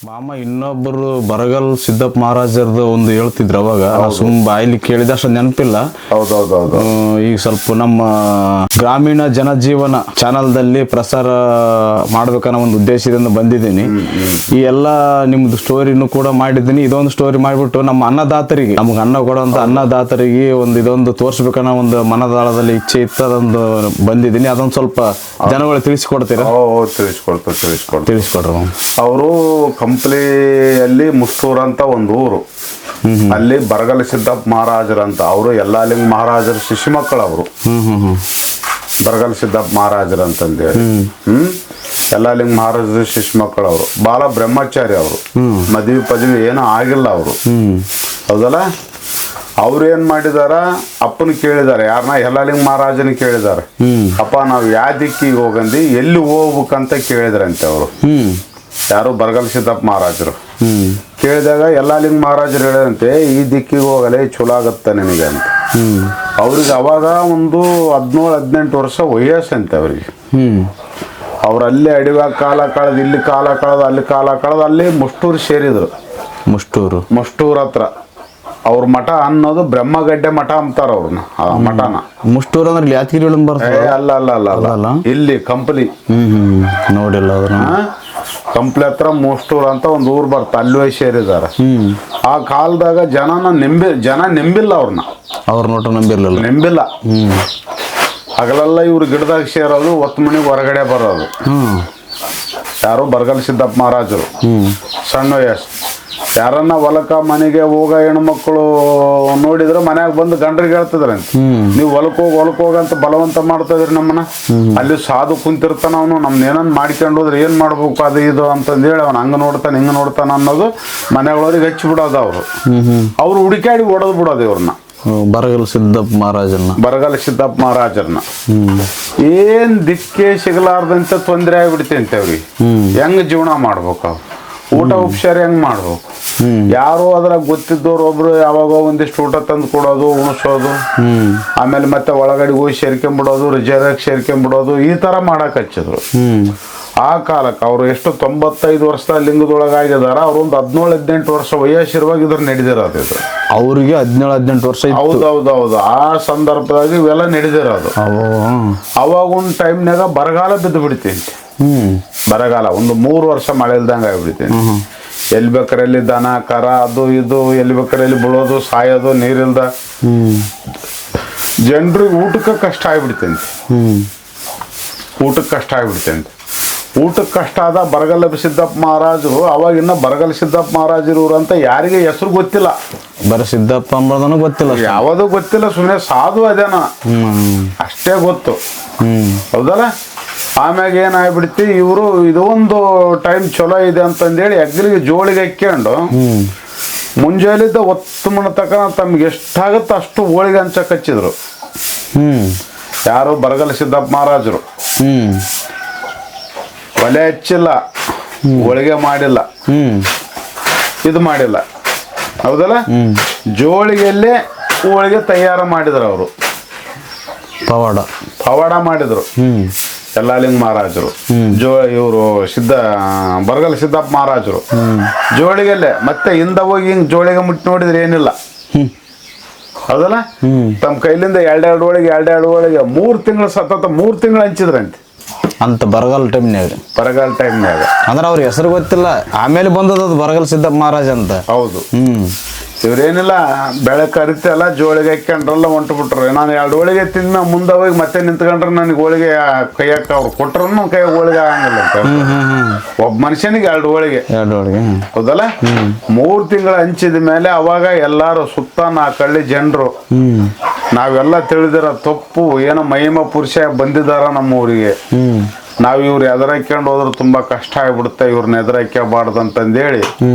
ಮಾಮ ಇನ್ನೊಬ್ಬರು ಬರಗಲ್ ಸಿದ್ದಪ್ಪ ಮಹಾರಾಜರದು ಒಂದು ಹೇಳ್ತಿದ್ರು ಅವಾಗ ಸುಮ್ ಬಾಯಿಲಿ ಕೇಳಿದ ಅಷ್ಟು ನೆನಪಿಲ್ಲ. ಹೌದೌದೌದು. ಈಗ ಸ್ವಲ್ಪ ನಮ್ಮ ಗ್ರಾಮೀಣ ಜನಜೀವನ ಚಾನಲ್ದಲ್ಲಿ ಪ್ರಸಾರ ಮಾಡ್ಬೇಕನ್ನೋ ಒಂದು ಉದ್ದೇಶದಿಂದ ಬಂದಿದ್ದೀನಿ. ಈ ಎಲ್ಲ ನಿಮ್ದು ಸ್ಟೋರಿನೂ ಕೂಡ ಮಾಡಿದ್ದೀನಿ. ಇದೊಂದು ಸ್ಟೋರಿ ಮಾಡಿಬಿಟ್ಟು ನಮ್ಮ ಅನ್ನದಾತರಿಗೆ, ನಮ್ಗೆ ಅನ್ನ ಕೊಡುವಂತ ಅನ್ನದಾತರಿಗೆ ಇದೊಂದು ತೋರಿಸ್ಬೇಕನ್ನೋ ಒಂದು ಮನದಾಳದಲ್ಲಿ ಇಚ್ಛೆ ಇತ್ತು. ಅದೊಂದು ಬಂದಿದ್ದೀನಿ. ಅದೊಂದು ಸ್ವಲ್ಪ ಜನಗಳು ತಿಳಿಸ್ಕೊಡ್ತೀರಾ? ತಿಳಿಸ್ಕೊಡ್ರಿ. ಅವರು ಕಂಪ್ಲಿಯಲ್ಲಿ ಮುಷ್ಟೂರ್ ಅಂತ ಒಂದು ಊರು, ಅಲ್ಲಿ ಬರಗಲ ಸಿದ್ದಪ್ಪ ಮಹಾರಾಜರಂತ ಅವರು ಯಲ್ಲಾಲಿಂಗ ಮಹಾರಾಜರ ಶಿಶು ಮಕ್ಕಳು. ಅವರು ಬರಗಲ ಸಿದ್ದಪ್ಪ ಮಹಾರಾಜರಂತಂದೇಳಿ ಯಲ್ಲಾಲಿಂಗ ಮಹಾರಾಜರ ಶಿಶು ಮಕ್ಕಳು. ಅವರು ಬಾಳ ಬ್ರಹ್ಮಚಾರಿ. ಅವರು ಮದುವೆ ಪದವಿ ಏನೂ ಆಗಿಲ್ಲ ಅವರು. ಹೌದಲ್ಲ? ಅವ್ರು ಏನ್ ಮಾಡಿದಾರ, ಅಪ್ಪನ ಕೇಳಿದಾರೆ, ಯಾರನ್ನ ಯಲ್ಲಾಲಿಂಗ ಮಹಾರಾಜನ ಕೇಳಿದಾರೆ, ಅಪ್ಪ ನಾವು ಯಾವ ದಿಕ್ಕಿಗೆ ಹೋಗಂದಿ, ಎಲ್ಲಿ ಹೋಗ್ಬೇಕಂತ ಕೇಳಿದ್ರಂತೆ ಅವರು. ಯಾರು? ಬರಗಲ ಸಿದ್ದಪ್ಪ ಮಹಾರಾಜರು ಕೇಳಿದಾಗ ಯಲ್ಲಾಲಿಂಗ ಮಹಾರಾಜರು ಹೇಳಿದಂತೆ, ಈ ದಿಕ್ಕಿಗೆ ಹೋಗಲೇ ಚಲೋ ಆಗತ್ತ ನಿನಗೆ ಅಂತ. ಅವ್ರಿಗೆ ಅವಾಗ ಒಂದು 17-18 ವರ್ಷ ವಯಸ್ಸಂತೆ ಅವ್ರಿಗೆ. ಅವ್ರು ಅಲ್ಲೇ ಅಡಿವಾಗ ಕಾಲ ಕಳೆದು, ಇಲ್ಲಿ ಕಾಲ ಕಳೆದು, ಅಲ್ಲಿ ಕಾಲ ಕಳೆದು, ಅಲ್ಲಿ ಮುಷ್ಟೂರು ಸೇರಿದ್ರು. ಮುಷ್ಟೂರ್ ಹತ್ರ ಅವ್ರ ಮಠ ಅನ್ನೋದು ಬ್ರಹ್ಮಗಡ್ಡೆ ಮಠ ಅಂತಾರ ಅವ್ರನ್ನ. ಆ ಮಠನ ಮುಷ್ಟೂರ್ ಅಂದ್ರೆ ಯಾದಗಿರಿ ಅಲ್ಲ, ಇಲ್ಲಿ ಕಂಪ್ಲಿ ನೋಡಿಲ್ಲ. ಕಂಪ್ಲಿ ಹತ್ರ ಮುಷ್ಟೂರ್ ಅಂತ ಒಂದು ಊರು ಬರ್ತ, ಅಲ್ಲಿ ಹೋಗಿ ಸೇರಿದಾರ. ಆ ಕಾಲದಾಗ ಜನ ನೆಂಬಿಲ್ಲ ಅವ್ರನ್ನ. ಅವ್ರ ನೋಟ ನೆಂಬಿಲ್ಲ. ಹಗಲೆಲ್ಲ ಇವ್ರು ಗಿಡದಾಗ ಸೇರೋದು, 10 ಮಣಿಗೆ ಹೊರಗಡೆ ಬರೋದು. ಯಾರು? ಬರಗಲ ಸಿದ್ದಪ್ಪ ಮಹಾರಾಜರು. ಸಣ್ಣ ವಯಸ್ಸು. ಯಾರನ್ನ ಹೊಲಕ ಮನೆಗೆ ಹೋಗ ಹೆಣ್ಮಕ್ಳು ನೋಡಿದ್ರೆ ಮನ್ಯಾಗ ಬಂದು ಗಂಡ್ರಿಗೆ ಹೇಳ್ತಿದ್ರಂತೆ, ನೀವು ಹೊಲಕ್ ಹೋಗಂತ ಬಲವಂತ ಮಾಡ್ತಾ ಇದ್ರಿ ನಮ್ಮನ್ನ. ಅಲ್ಲಿ ಸಾಧು ಕುಂತಿರ್ತಾನ, ಅವನು ನಮ್ನ ಏನನ್ ಮಾಡ್ಕೊಂಡು ಹೋದ್ರೆ ಏನ್ ಮಾಡ್ಬೇಕು ಅದು ಇದು ಅಂತಂದೇಳಿ ಅವ್ನು ಹಂಗ ನೋಡ್ತಾನೆ ಹಿಂಗ ನೋಡ್ತಾನ ಅನ್ನೋದು ಮನೆಗಳವ್ರಿಗೆ ಹಚ್ಚಿ ಬಿಡೋದು. ಅವ್ರು ಹುಡುಕಾಡಿ ಹೊಡೆದ್ ಬಿಡೋದು ಇವ್ರನ್ನ. ಬರಗಲ ಸಿದ್ದಪ್ಪ ಮಹಾರಾಜರನ್ನ ಏನ್ ದಿಕ್ಕೆ ಸಿಗಲಾರ್ದಂತೆ ತೊಂದರೆ ಆಗ್ಬಿಡ್ತಂತೆ ಅವ್ರಿಗೆ. ಹೆಂಗ್ ಜೀವನ ಮಾಡ್ಬೇಕು, ಅವ್ರು ಊಟ ಉಪಚಾರ ಹೆಂಗ್ ಮಾಡ್ಬೇಕು. ಯಾರು ಅದ್ರಾಗ ಗೊತ್ತಿದ್ದವ್ರು ಒಬ್ರು ಯಾವಾಗ ಒಂದಿಷ್ಟು ಊಟ ತಂದು ಕೊಡೋದು, ಉಣಿಸೋದು, ಆಮೇಲೆ ಮತ್ತೆ ಒಳಗಡೆ ಹೋಗಿ ಸೇರ್ಕೊಂಡ್ಬಿಡೋದು, ರಿಜರ್ವ್ ಸೇರ್ಕೊಂಡ್ಬಿಡೋದು, ಈ ತರ ಮಾಡಕ್ ಹಚ್ಚಿದ್ರು. ಆ ಕಾಲಕ್ಕೆ ಅವ್ರು ಎಷ್ಟು 95 ವರ್ಷದ ಲಿಂಗದೊಳಗಾಗಿದಾರ. ಅವ್ರು ಒಂದು 17-18 ವರ್ಷ ವಯಸ್ಸಿರುವಾಗ ಇದ್ರ ನಡೆದಿರೋದು. ಇದು ಅವ್ರಿಗೆ 17-18 ವರ್ಷ. ಹೌದೌದೌದು. ಆ ಸಂದರ್ಭದಾಗ ಇವೆಲ್ಲ ನಡೆದಿರೋದು. ಅವಾಗ ಒಂದು ಟೈಮ್ನಾಗ ಬರಗಾಲ ಬಿದ್ದು ಬಿಡ್ತೀನಿ. ಬರಗಾಲ ಒಂದು 3 ವರ್ಷ ಮಳೆ ಇಲ್ದಂಗ ಆಗ್ಬಿಡ್ತೀನಿ. ಎಲ್ಲಿ ಬೇಕಾರಲ್ಲಿ ದನ ಕರ ಅದು ಇದು ಎಲ್ಲಿ ಬೇಕಾರಲ್ಲಿ ಬಿಡೋದು, ಸಾಯೋದು, ನೀರಿಲ್ದ ಜನರಿಗೆ ಊಟಕ್ಕೆ ಕಷ್ಟ ಆಗ್ಬಿಡ್ತೇನೆ. ಊಟಕ್ಕೆ ಕಷ್ಟ ಆದ ಬರಗಲ ಸಿದ್ದಪ್ಪ ಮಹಾರಾಜರು. ಅವಾಗ ಇನ್ನ ಬರಗಲ ಸಿದ್ದಪ್ಪ ಮಹಾರಾಜರು ಅಂತ ಯಾರಿಗೆ ಹೆಸರು ಗೊತ್ತಿಲ್ಲ. ಸಿದ್ದಪ್ಪ ಅಂಬದನು ಗೊತ್ತಿಲ್ಲ, ಯಾವುದು ಗೊತ್ತಿಲ್ಲ. ಸುಮ್ಮನೆ ಸಾಧು ಅದೇನ ಅಷ್ಟೇ ಗೊತ್ತು. ಹೌದಲ್ಲ? ಆಮ್ಯಾಗ ಏನಾಗ್ಬಿಡ್ತಿ, ಇವರು ಇದೊಂದು ಟೈಮ್ ಚಲೋ ಇದೆ ಅಂತಂದೇಳಿ ಹೆಗ್ಲಿಗೆ ಜೋಳಿಗೆ ಹಾಕ್ಕೊಂಡು ಮುಂಜಾಲಿದ್ದ 10 ಮಣ ತನಕ ತಮ್ಗೆ ಎಷ್ಟಾಗತ್ತ ಅಷ್ಟು ಹೋಳಿಗೆ ಹಂಚಕ್ ಹಚ್ಚಿದ್ರು. ಯಾರು? ಬರಗಲ ಸಿದ್ದಪ್ಪ ಮಹಾರಾಜರು. ಒಲೆ ಹಚ್ಚಿಲ್ಲ, ಹೋಳಿಗೆ ಮಾಡಿಲ್ಲ, ಇದು ಮಾಡಿಲ್ಲ. ಹೌದಲ್ಲ? ಜೋಳಿಗೆಲ್ಲೇ ಹೋಳಿಗೆ ತಯಾರು ಮಾಡಿದ್ರು ಅವರು. ಪವಾಡ ಮಾಡಿದ್ರು ಯಲ್ಲಾಲಿಂಗ ಮಹಾರಾಜರು. ಇವರು ಬರಗಲ ಸಿದ್ದಪ್ಪ ಮಹಾರಾಜರು ಜೋಳಿಗೆಲ್ಲೇ. ಮತ್ತೆ ಹಿಂದ ಹೋಗಿ ಹಿಂಗ್ ಜೋಳಿಗೆ ಮುಟ್ಟಿ ನೋಡಿದ್ರೆ ಏನಿಲ್ಲ. ಹೌದಲ್ಲ? ತಮ್ಮ ಕೈಲಿಂದ 2 ಹೋಳಿಗೆ 3 ತಿಂಗಳು ಸತತ 3 ತಿಂಗಳು ಹಂಚಿದ್ರಂತೆ ಅಂತ ಬರಗಾಲ ಟೈಮ್ನ್ಯಾಗ. ಅಂದ್ರೆ ಅವ್ರ ಹೆಸರು ಗೊತ್ತಿಲ್ಲ, ಆಮೇಲೆ ಬಂದದ್ದು ಬರಗಲ ಸಿದ್ದಪ್ಪ ಮಹಾರಾಜ ಅಂತ. ಹೌದು. ಇವ್ರೇನಿಲ್ಲ, ಬೆಳಕು ಅರಿತೆಲ್ಲ ಜೋಳಿಗೆ ಹಾಕ್ಕೊಂಡ್ರಲ್ಲ ಹೊಂಟು ಬಿಟ್ರು. ನಾನು 2 ಹೋಳಿಗೆ ತಿಂದ ಮುಂದೆ ಹೋಗಿ ಮತ್ತೆ ನಿಂತ್ಕೊಂಡ್ರೆ ನನಗೆ ಹೋಳಿಗೆ ಕೈಯಾಕ ಅವ್ರು ಕೊಟ್ರು ಕೈ ಹೋಳಿಗೆ ಆಗಂಗಿಲ್ಲ ಅಂತ. ಒಬ್ಬ ಮನುಷ್ಯನಿಗೆ 2 ಹೋಳಿಗೆ. ಹೌದಲ್ಲ? 3 ತಿಂಗಳು ಹಂಚಿದ ಮೇಲೆ ಅವಾಗ ಎಲ್ಲಾರು ಸುತ್ತ 4 ಹಳ್ಳಿ ಜನರು, ನಾವೆಲ್ಲ ತಿಳಿದಿರೋ ತಪ್ಪು, ಏನೋ ಮಹಿಮಾ ಪುರುಷ ಬಂದಿದಾರ ನಮ್ಮ ಊರಿಗೆ, ನಾವ್ ಇವ್ರು ಎದುರಾಕೊಂಡು ಹೋದ್ರೆ ತುಂಬಾ ಕಷ್ಟ ಆಗ್ಬಿಡುತ್ತೆ, ಇವ್ರನ್ನ ಎದುರಾಕ್ಯಬಾರ್ದು ಅಂತಂದೇಳಿ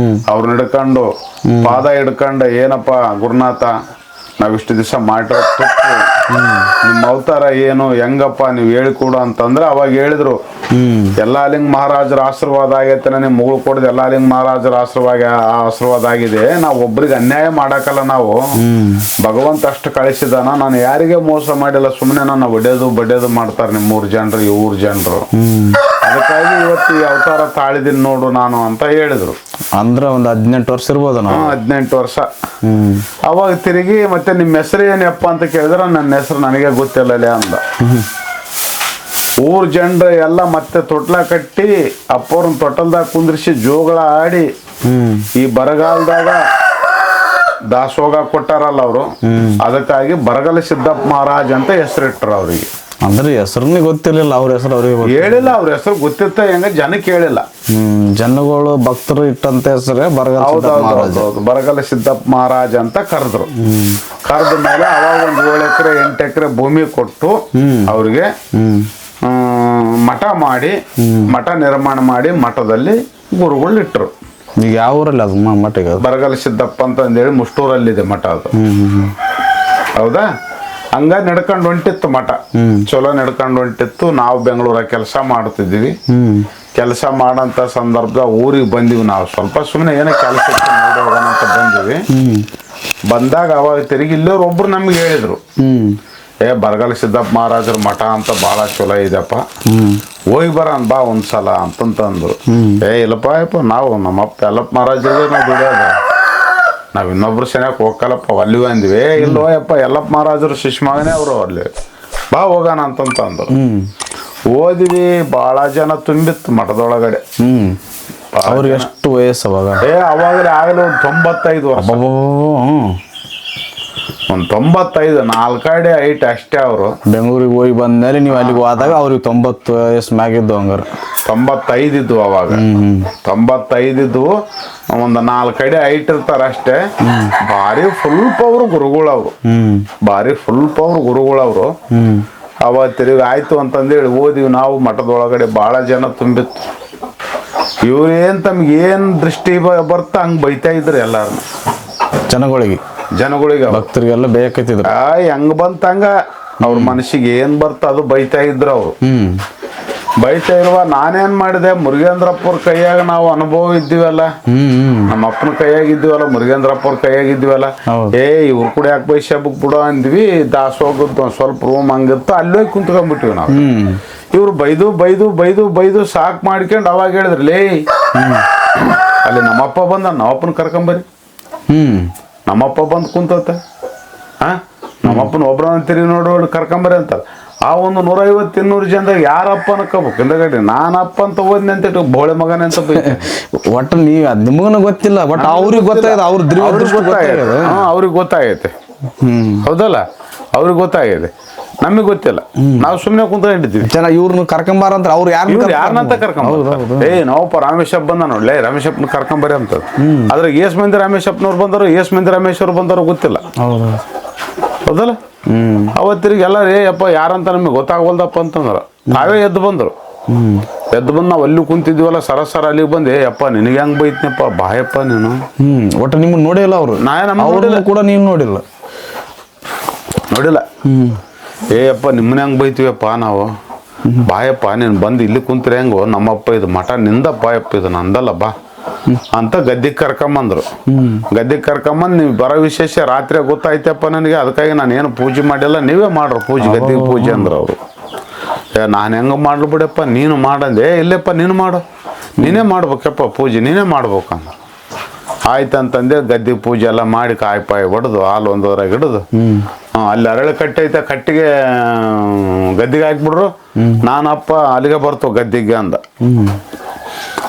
ಅವ್ರನ್ನ ಹಿಡ್ಕೊಂಡು ಪಾದ ಹಿಡ್ಕೊಂಡು, ಏನಪ್ಪ ಗುರುನಾಥ, ನಾವಿಷ್ಟು ದಿವಸ ಮಾಡಿರೋ ತಪ್ಪು, ನಿಮ್ಮ ಅವತಾರ ಏನು, ಹೆಂಗಪ್ಪ ನೀವು ಹೇಳಿಕೊಡು ಅಂತಂದ್ರೆ ಅವಾಗ ಹೇಳಿದ್ರು, ಯಲ್ಲಾಲಿಂಗ ಮಹಾರಾಜರ ಆಶೀರ್ವಾದ ಆಗೈತೆ, ನನಗೆ ಮಗಳು ಕೊಡದು ಯಲ್ಲಾಲಿಂಗ ಮಹಾರಾಜರ ಆಶೀರ್ವಾದ ಆಗಿದೆ. ನಾವು ಒಬ್ರಿಗೆ ಅನ್ಯಾಯ ಮಾಡಕ್ಕಲ್ಲ, ನಾವು ಭಗವಂತ ಅಷ್ಟು ಕಳಿಸಿದಾನ, ನಾನು ಯಾರಿಗೆ ಮೋಸ ಮಾಡಿಲ್ಲ, ಸುಮ್ಮನೆ ನನ್ನ ಒಡೆಯೋದು ಬಡಿಯೋದು ಮಾಡ್ತಾರೆ ನಿಮ್ಮೂರ್ ಜನರು, ಈ ಊರ್ ಜನರು. ಅದಕ್ಕಾಗಿ ಇವತ್ತು ಈ ಅವತಾರ ತಾಳಿದೀನಿ ನೋಡು ನಾನು ಅಂತ ಹೇಳಿದ್ರು. ಅಂದ್ರೆ ಒಂದು 18 ವರ್ಷ ಇರ್ಬೋದು ನಾವು. 18 ವರ್ಷ. ಅವಾಗ ತಿರುಗಿ ಮತ್ತೆ ನಿಮ್ಮ ಹೆಸರು ಏನಪ್ಪ ಅಂತ ಕೇಳಿದ್ರೆ ನನ್ನ ಹೆಸರು ನನಗೆ ಗೊತ್ತಿಲ್ಲಲೇ ಅಂದ. ಊರ್ ಜನರು ಎಲ್ಲ ಮತ್ತೆ ತೊಟ್ಲ ಕಟ್ಟಿ ಅಪ್ಪವ್ರನ್ನ ತೊಟ್ಟಲ್ದಾಗ ಕುಂದ್ರಿಸಿ ಜೋಗಳ ಆಡಿ ಈ ಬರಗಾಲದಾಗ ದಾಸೋಗ ಕೊಟ್ಟಾರಲ್ಲ ಅವರು, ಅದಕ್ಕಾಗಿ ಬರಗಾಲ ಸಿದ್ದಪ್ಪ ಮಹಾರಾಜ್ ಅಂತ ಹೆಸರಿಟ್ರು ಅವ್ರಿಗೆ. ಅಂದ್ರೆ ಹೆಸರನ್ನೇ ಗೊತ್ತಿರ್ಲಿಲ್ಲ, ಅವ್ರ ಹೆಸರು ಅವ್ರಿಗೆ ಹೇಳಿಲ್ಲ. ಅವ್ರ ಹೆಸರು ಗೊತ್ತಿರ್ತ ಹೆಂಗ ಜನಕ್ಕೆ ಹೇಳಿಲ್ಲ. ಜನಗಳು ಭಕ್ತರು ಇಟ್ಟಂತ ಹೆಸರೇ ಬರಗಾಲ ಸಿದ್ದಪ್ಪ ಮಹಾರಾಜ. ಬರಗಾಲ ಸಿದ್ದಪ್ಪ ಮಹಾರಾಜ್ ಅಂತ ಕರೆದ್ರು. ಕರೆದ ಮೇಲೆ ಅವಾಗ ಒಂದು 7 ಎಕರೆ 8 ಎಕರೆ ಭೂಮಿ ಕೊಟ್ಟು ಅವ್ರಿಗೆ ಮಠ ಮಾಡಿ, ಮಠ ನಿರ್ಮಾಣ ಮಾಡಿ ಮಠದಲ್ಲಿ ಗುರುಗಳು ಇಟ್ಟರು. ಈಗ ಯಾವ ಊರಲ್ಲಿ ಅದು ಮಠ? ಬರಗಾಲ ಸಿದ್ದಪ್ಪ ಅಂತ ಅಂದೇಳಿ ಮುಷ್ಟೂರಲ್ಲಿದೆ ಮಠ ಅದು. ಹೌದಾ? ಹಂಗ ನಡ್ಕೊಂಡು ಹೊಂಟಿತ್ತು ಮಠ, ಚಲೋ ನಡ್ಕೊಂಡು ಹೊಂಟಿತ್ತು. ನಾವು ಬೆಂಗಳೂರಾಗ ಕೆಲಸ ಮಾಡ್ತಿದ್ದೀವಿ. ಕೆಲಸ ಮಾಡಂತ ಸಂದರ್ಭದಾಗ ಊರಿಗೆ ಬಂದಿವಿ. ನಾವು ಸ್ವಲ್ಪ ಸುಮ್ಮನೆ ಏನೋ ಕೆಲಸ ನೋಡಿ ಹೋಗೋಣ ಅಂತ ಬಂದಿವಿ. ಬಂದಾಗ ಅವಾಗ ತಿರುಗಿ ಇಲ್ಲೋರು ಒಬ್ರು ನಮ್ಗೆ ಹೇಳಿದ್ರು, ಬರಗಾಲ ಸಿದ್ದಪ್ಪ ಮಹಾರಾಜರ ಮಠ ಅಂತ ಭಾಳ ಚಲೋ ಇದೆಪ್ಪ, ಹೋಗಿ ಬರೋಣ ಬಾ ಒಂದ್ಸಲ ಅಂತಂತಂದ್ರು. ಇಲ್ಲಪ್ಪ ನಾವು ನಮ್ಮಪ್ಪ ಯಲ್ಲಪ್ಪ ಮಹಾರಾಜರಿಗೆ ನಾವು ದುಡಿಯೋದು, ನಾವ್ ಇನ್ನೊಬ್ರು ಸೆನ್ಯಾಕ ಹೋಗಲ್ಲಪ್ಪ ಅಲ್ಲಿ ಅಂದ್ವಿ. ಇಲ್ಲೋ ಯಪ್ಪ ಯಲ್ಲಪ್ಪ ಮಹಾರಾಜರು ಶಿಷ್ಯಮಗನೇ ಅವರು, ಅಲ್ಲಿ ಬಾ ಹೋಗೋಣ ಅಂತಂತಂದ್ರು. ಓದಿವಿ. ಭಾಳ ಜನ ತುಂಬಿತ್ತು ಮಠದೊಳಗಡೆ. ಅವ್ರಿಗೆ ಎಷ್ಟು ವಯಸ್ಸು ಅವಾಗ? ಅವಾಗಲೇ ಆಗಲೇ ಒಂದು 95 ವರ್ಷ. ಒಂದು 95, 4 ಅಡಿ ಹೈಟ್ ಅಷ್ಟೇ. ಅವರು ಬೆಂಗಳೂರಿಗೆ ಹೋಗಿ ಬಂದ್ಮೇಲೆ ನೀವು ಅಲ್ಲಿಗೆ ಹೋದಾಗ ಅವ್ರಿಗೆ 90 ವಯಸ್ಸು ಮ್ಯಾಗಿದ್ದು. ಹಂಗಾರ 95 ಇದ್ವು ಅವಾಗ. 95 ಇದ್ವು. ಒಂದು 4 ಅಡಿ ಹೈಟ್ ಇರ್ತಾರ ಅಷ್ಟೇ. ಭಾರಿ ಫುಲ್ ಪವರ್ ಗುರುಗಳವ್ರು, ಭಾರಿ ಫುಲ್ ಪವರ್ ಗುರುಗಳವ್ರು. ಅವಾಗ ತಿರುಗಿ ಆಯ್ತು ಅಂತಂದೇಳಿ ಓದಿವಿ ನಾವು. ಮಠದೊಳಗಡೆ ಭಾಳ ಜನ ತುಂಬಿತ್ತು. ಇವ್ರೇನ್ ತಮ್ಗೆ ಏನ್ ದೃಷ್ಟಿ ಬರ್ತಾ ಹಂಗ್ ಬೈತಾ ಇದ್ರು ಎಲ್ಲಾರು ಜನಗಳಿಗೆ ಭಕ್ತರಿಗೆಲ್ಲ ಬೇಕತ್ತಿದ್ರು. ಹೆಂಗ್ ಬಂತಂಗ ಅವ್ರ ಮನಸ್ಸಿಗೆ ಏನ್ ಬರ್ತ ಅದು ಬೈತಾ ಇದ್ರು ಅವ್ರು. ಬೈತಾ ಇರುವ ನಾನೇನ್ ಮಾಡಿದೆ, ಮುರುಗೇಂದ್ರಪ್ಪವ್ರ ಕೈಯಾಗ ನಾವು ಅನುಭವ ಇದ್ದೀವಲ್ಲ, ನಮ್ಮ ಅಪ್ಪನ ಕೈಯಾಗ ಇದ್ದೀವಲ್ಲ, ಮುರುಗೇಂದ್ರಪ್ಪವ್ರ ಕೈಯಾಗ ಇದ್ದೀವಲ್ಲ, ಇವ್ರ ಕೂಡ ಯಾಕೆ ಬೈಸಬಕ್ ಬಿಡೋ ಅಂದ್ವಿ. ದಾಸೋಗದ್ದು ಒಂದ್ ಸ್ವಲ್ಪ ರೂಮ್ ಹಂಗಿತ್ತು, ಅಲ್ಲೇ ಕುಂತ್ಕೊಂಡ್ಬಿಟ್ಟಿವಿ ನಾವು. ಇವ್ರು ಬೈದು ಬೈದು ಬೈದು ಬೈದು ಸಾಕ್ ಮಾಡ್ಕೊಂಡು ಅವಾಗ ಹೇಳಿದ್ರಲೇ, ಅಲ್ಲಿ ನಮ್ಮಪ್ಪ ಬಂದ, ನಮ್ಮಪ್ಪನ ಕರ್ಕೊಂಬರಿ, ನಮ್ಮಪ್ಪ ಬಂದು ಕುಂತತೆ, ನಮ್ಮಪ್ಪನ ಒಬ್ರನ್ನ ತಿರುಗಿ ನೋಡಿ ಕರ್ಕೊಂಬರಿ ಅಂತ. ಆ ಒಂದು 150-200 ಜನದಾಗ ಯಾರಪ್ಪ ಅನ್ಕೋಬೇಕು ಹಿಂದಗಡೆ. ನಾನಪ್ಪ ಅಂತ ಓದ್ನಿ ಅಂತ ಬೋಳೆ ಮಗನೇ ಅಂತ ಬೈತೆ. ಒಟ್ಟು ನೀವು ನಿಮಗನ ಗೊತ್ತಿಲ್ಲ, ಬಟ್ ಅವ್ರಿಗೆ ಗೊತ್ತಾಗಿದೆ. ಅವ್ರಿಗೆ ಗೊತ್ತಾಗೈತೆ. ಹೌದಲ್ಲ, ಅವ್ರಿಗೆ ಗೊತ್ತಾಗಿದೆ, ನಮಗೆ ಗೊತ್ತಿಲ್ಲ. ನಾವು ಸುಮ್ಮನೆ ಕುಂತ್ಕೊಂಡಿದ್ದೀವಿ. ಜನ ಇವ್ರನ್ನ ಕರ್ಕೊಂಬಾರ ಅಂತ ಅವ್ರು ಯಾರನ್ನಂತ ಕರ್ಕೊಂಬ. ನಾವಪ್ಪ ರಾಮೇಶಪ್ಪ ಬಂದ ನೋಡ್ಲೆ, ರಾಮೇಶಪ್ಪನ ಕರ್ಕೊಂಬರಿ ಅಂತ. ಆದ್ರೆ ಏಸ್ ಮಂದಿ ರಾಮೇಶಪ್ಪನವ್ರು ಬಂದರು, ಏಸ್ ಮಂದಿ ರಾಮೇಶ್ವರ್ ಬಂದವರು ಗೊತ್ತಿಲ್ಲ. ಹೌದಲ್ಲ? ಅವತ್ತಿಗೆ ಎಲ್ಲ ಅಪ್ಪ ಯಾರಂತ ನಮಗೆ ಗೊತ್ತಾಗವಲ್ದಪ್ಪ ಅಂತಂದ್ರ ನಾವೇ ಎದ್ದು ಬಂದ್ರು. ಎದ್ದು ಬಂದು ನಾವು ಅಲ್ಲಿ ಕುಂತಿದ್ವಲ್ಲ, ಸರಸರ ಅಲ್ಲಿಗೆ ಬಂದೆ. ಅಪ್ಪ ನಿನಗೆ ಹೆಂಗ್ ಬೈತ್ನಪ್ಪ, ಬಾಯಪ್ಪ ನೀನು. ಒಟ್ಟು ನಿಮ್ಗೆ ನೋಡಿಲ್ಲ ಅವರು, ನೋಡಿಲ್ಲ ಕೂಡ ನೀನು ನೋಡಿಲ್ಲ. ಅಪ್ಪ ನಿಮ್ಮನ್ನ ಹೆಂಗ್ ಬೈತೀವಪ್ಪ ನಾವು, ಬಾಯಪ್ಪ ನೀನು ಬಂದು ಇಲ್ಲಿ ಕುಂತ್ರೆ ಹೆಂಗೋ, ನಮ್ಮಪ್ಪ ಇದು ಮಠ ನಿಂದಪ್ಪ, ಯಪ್ಪ ಇದು ನಂದಲ್ಲ ಬಾ ಅಂತ ಗದ್ದಿಗೆ ಕರ್ಕೊಂಬಂದ್ರು. ಗದ್ದಿಗೆ ಕರ್ಕೊಂಬಂದು ನೀವು ಬರೋ ವಿಶೇಷ ರಾತ್ರಿ ಗೊತ್ತಾಯ್ತಪ್ಪ ನನಗೆ, ಅದಕ್ಕಾಗಿ ನಾನು ಏನು ಪೂಜೆ ಮಾಡಿಲ್ಲ, ನೀವೇ ಮಾಡ್ರು ಪೂಜೆ, ಗದ್ದಿಗೆ ಪೂಜೆ ಅಂದ್ರು ಅವರು. ನಾನು ಹೆಂಗ ಮಾಡ್ಲು ಬಿಡಪ್ಪ, ನೀನು ಮಾಡಂದೆ. ಇಲ್ಲಪ್ಪ ನೀನು ಮಾಡು, ನೀನೇ ಮಾಡ್ಬೇಕಪ್ಪ ಪೂಜೆ, ನೀನೇ ಮಾಡ್ಬೇಕಂದ. ಆಯ್ತಂತಂದೆ. ಗದ್ದಿಗೆ ಪೂಜೆ ಎಲ್ಲ ಮಾಡಿ ಕಾಯಿ ಪಾಯಿ ಹೊಡೆದು ಹಾಲು ಒಂದೂವರೆಗೆ ಹಿಡಿದು ಅಲ್ಲಿ ಅರಳು ಕಟ್ಟೆ ಐತೆ, ಕಟ್ಟಿಗೆ ಗದ್ದಿಗೆ ಹಾಕ್ಬಿಡ್ರು. ನಾನಪ್ಪ ಅಲ್ಲಿಗೆ ಬರ್ತೋ ಗದ್ದಿಗೆ ಅಂದ.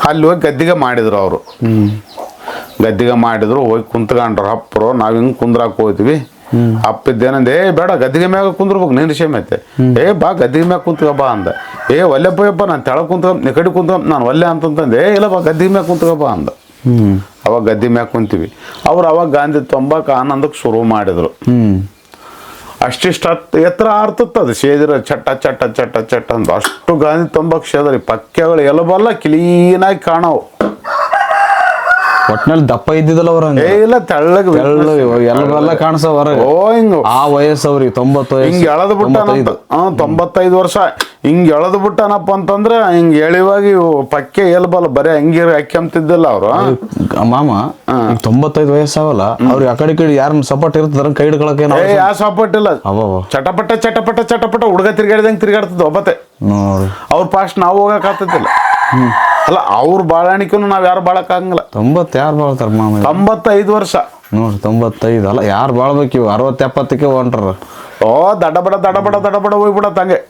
ಅಲ್ಲಿ ಹೋಗಿ ಗದ್ದಿಗೆ ಮಾಡಿದ್ರು ಅವರು. ಗದ್ದಿಗೆ ಮಾಡಿದ್ರು, ಹೋಗಿ ಕುಂತ್ಕೊಂಡ್ರು ಅಪ್ಪರು. ನಾವ್ ಹಿಂಗ್ ಕುಂದ್ರಾಕ್ ಹೋದ್ವಿ. ಅಪ್ಪಿದ್ದೇನಂದೆ, ಬೇಡ ಗದ್ದಿಗೆ ಮ್ಯಾಗ ಕುಂದ್ರಬೇಕು, ನೀನು ವಿಷಯಮೈತೆ. ಬಾ ಗದ್ದಿಗೆ ಮ್ಯಾಗ ಕುಂತ್ಕ ಬಾ ಅಂದ. ಒಲ್ಲೆಪ್ಪಯ್ಯಪ್ಪ ನಾನು ತೆಳಗ್ ಕುಂತ್ಕ, ಕಡೆ ಕುಂತ್ಕ, ನಾನು ಒಲ್ಲೆ ಅಂತಂತಂದೆ. ಇಲ್ಲ ಬಾ ಗದ್ದಿಗೆ ಮ್ಯಾಗ ಕುಂತ್ಕ ಬಾ ಅಂದ. ಅವಾಗ ಗದ್ದಿ ಮ್ಯಾಗ ಕುಂತೀವಿ. ಅವ್ರು ಅವಾಗ ಗಾಂಧಿ 90 ಆನಂದಕ್ಕೆ ಶುರು ಮಾಡಿದ್ರು. ಅಷ್ಟಿಷ್ಟ ಎತ್ತರ ಆರ್ತತ್ತ ಅದು ಸೇದಿರ ಚಟ್ಟ ಚಟ್ಟ ಚಟ್ಟ ಚಟ್ಟ ಅಂತ. ಅಷ್ಟು ಗಾಂಧಿ 90 ಸೇದ್ರಿ. ಪಕ್ಕೆಗಳು ಎಲಬಲ್ಲ ಕ್ಲೀನಾಗಿ ಕಾಣವು. ಒಟ್ನಲ್ಲಿ ದಪ್ಪ ಇದ್ದಿದ್ದಲ್ಲ ಅವ್ರ ಏ ಇಲ್ಲ ತೆಳ್ಳಗ ಎಲ್ಲ ಕಾಣಿಸ ಹೊರಗೆ. ಓ ಹಿಂಗ ಆ ವಯಸ್ಸು ಅವ್ರಿಗೆ 90 ವಯಸ್ಸು. ಹಿಂಗ್ ಎಳೆದು ಬಿಟ್ಟಾನಂತ 95 ವರ್ಷ ಹಿಂಗ್ ಎಳೆದು ಬಿಟ್ಟಾನಪ್ಪ ಅಂತಂದ್ರ ಹಿಂಗ್ ಎಳಿವಾಗಿ ಪಕ್ಕೆ ಎಲ್ಬಲ್ಲ ಬರೀ ಹಂಗಿರ ಹಾಕ್ಯಂತಿದ್ದಿಲ್ಲ ಅವ್ರು ಮಾಮ. ಈಗ 95 ವಯಸ್ಸಾವಲ್ಲ ಅವ್ರಿಗೆ ಆ ಕಡೆ ಯಾರನ್ನ ಸಪೋರ್ಟ್ ಇರ್ತದ ಕೈ ಹಿಡ್ಕೊಳಕ್ಕೆ? ಯಾವ ಸಪೋರ್ಟ್ ಇಲ್ಲ. ಚಟಪಟ ಚಟಪಟ ಚಟಪಟ ಹುಡುಗ ತಿರ್ಗಾಡಿದಂಗೆ ತಿರ್ಗಾಡ್ತದ ಒಬ್ಬತ್ತೆ. ನೋಡಿ ಅವ್ರ ಪಾಸ್ಟ್ ನಾವು ಹೋಗಕ್ ಆಗ್ತದಿಲ್ಲ. ಅಲ್ಲ ಅವ್ರ ಬಾಳಾಣಿಕೆನು ನಾವ್ ಯಾರು ಬಾಳಕ್ ಆಗಂಗಿಲ್ಲ. 90 ಯಾರು ಬಾಳ್ತಾರ ಮಾಮ? 95 ವರ್ಷ ನೋಡ್ರಿ 95 ಅಲ್ಲ ಯಾರು ಬಾಳ್ಬೇಕು ಇವ್ 60-70ಕ್ಕೆ ಹೊಂಟ್ರ. ಓ ದಡಬಡ ದಡಬಡ ದಡಬಡ ಹೋಗ್ಬಿಡತ್ತ ಹಂಗೆ.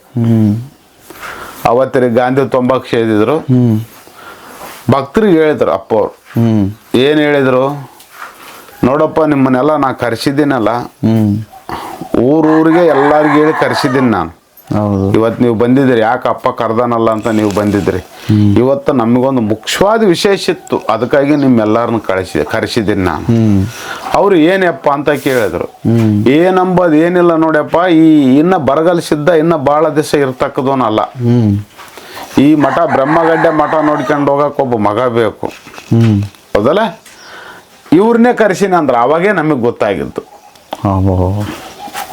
ಅವತ್ತಿನ ಗಾಂಧಿ 90 ಸೇದಿದ್ರು. ಭಕ್ತರಿಗೆ ಹೇಳಿದ್ರು ಅಪ್ಪ ಅವ್ರು. ಏನ್ ಹೇಳಿದ್ರು? ನೋಡಪ್ಪ ನಿಮ್ಮನ್ನೆಲ್ಲ ನಾ ಕರ್ಸಿದ್ದೀನಲ್ಲ, ಊರೂರಿಗೆ ಎಲ್ಲಾರ್ಗೂ ಹೇಳಿ ಕರ್ಸಿದ್ದೀನಿ ನಾನು. ಇವತ್ತು ನೀವು ಬಂದಿದ್ರಿ, ಯಾಕೆ ಅಪ್ಪ ಕರ್ದಾನಲ್ಲ ಅಂತ ನೀವು ಬಂದಿದ್ರಿ. ಇವತ್ತು ನಮಗೊಂದು ಮುಖ್ಯವಾದ ವಿಶೇಷ ಇತ್ತು, ಅದಕ್ಕಾಗಿ ನಿಮ್ಮೆಲ್ಲರನ್ನ ಕರೆಸಿದ್ದೀನಿ ನಾನು. ಅವ್ರು ಏನಪ್ಪ ಅಂತ ಕೇಳಿದ್ರು. ಏನಂಬದು ಏನಿಲ್ಲ ನೋಡ್ಯಪ್ಪ, ಈ ಇನ್ನ ಬರಗಲಿಸಿದ್ದ ಇನ್ನ ಬಹಳ ದಿವಸ ಇರ್ತಕ್ಕದೋನಲ್ಲ. ಈ ಮಠ ಬ್ರಹ್ಮಗಡ್ಡೆ ಮಠ ನೋಡ್ಕೊಂಡು ಹೋಗಕ್ಕೆ ಒಬ್ಬ ಮಗ ಬೇಕು, ಹೌದಲ್ಲ? ಇವ್ರನ್ನೇ ಕರೆಸಿನ ಅಂದ್ರೆ ಅವಾಗೇ ನಮಗೆ ಗೊತ್ತಾಗಿತ್ತು.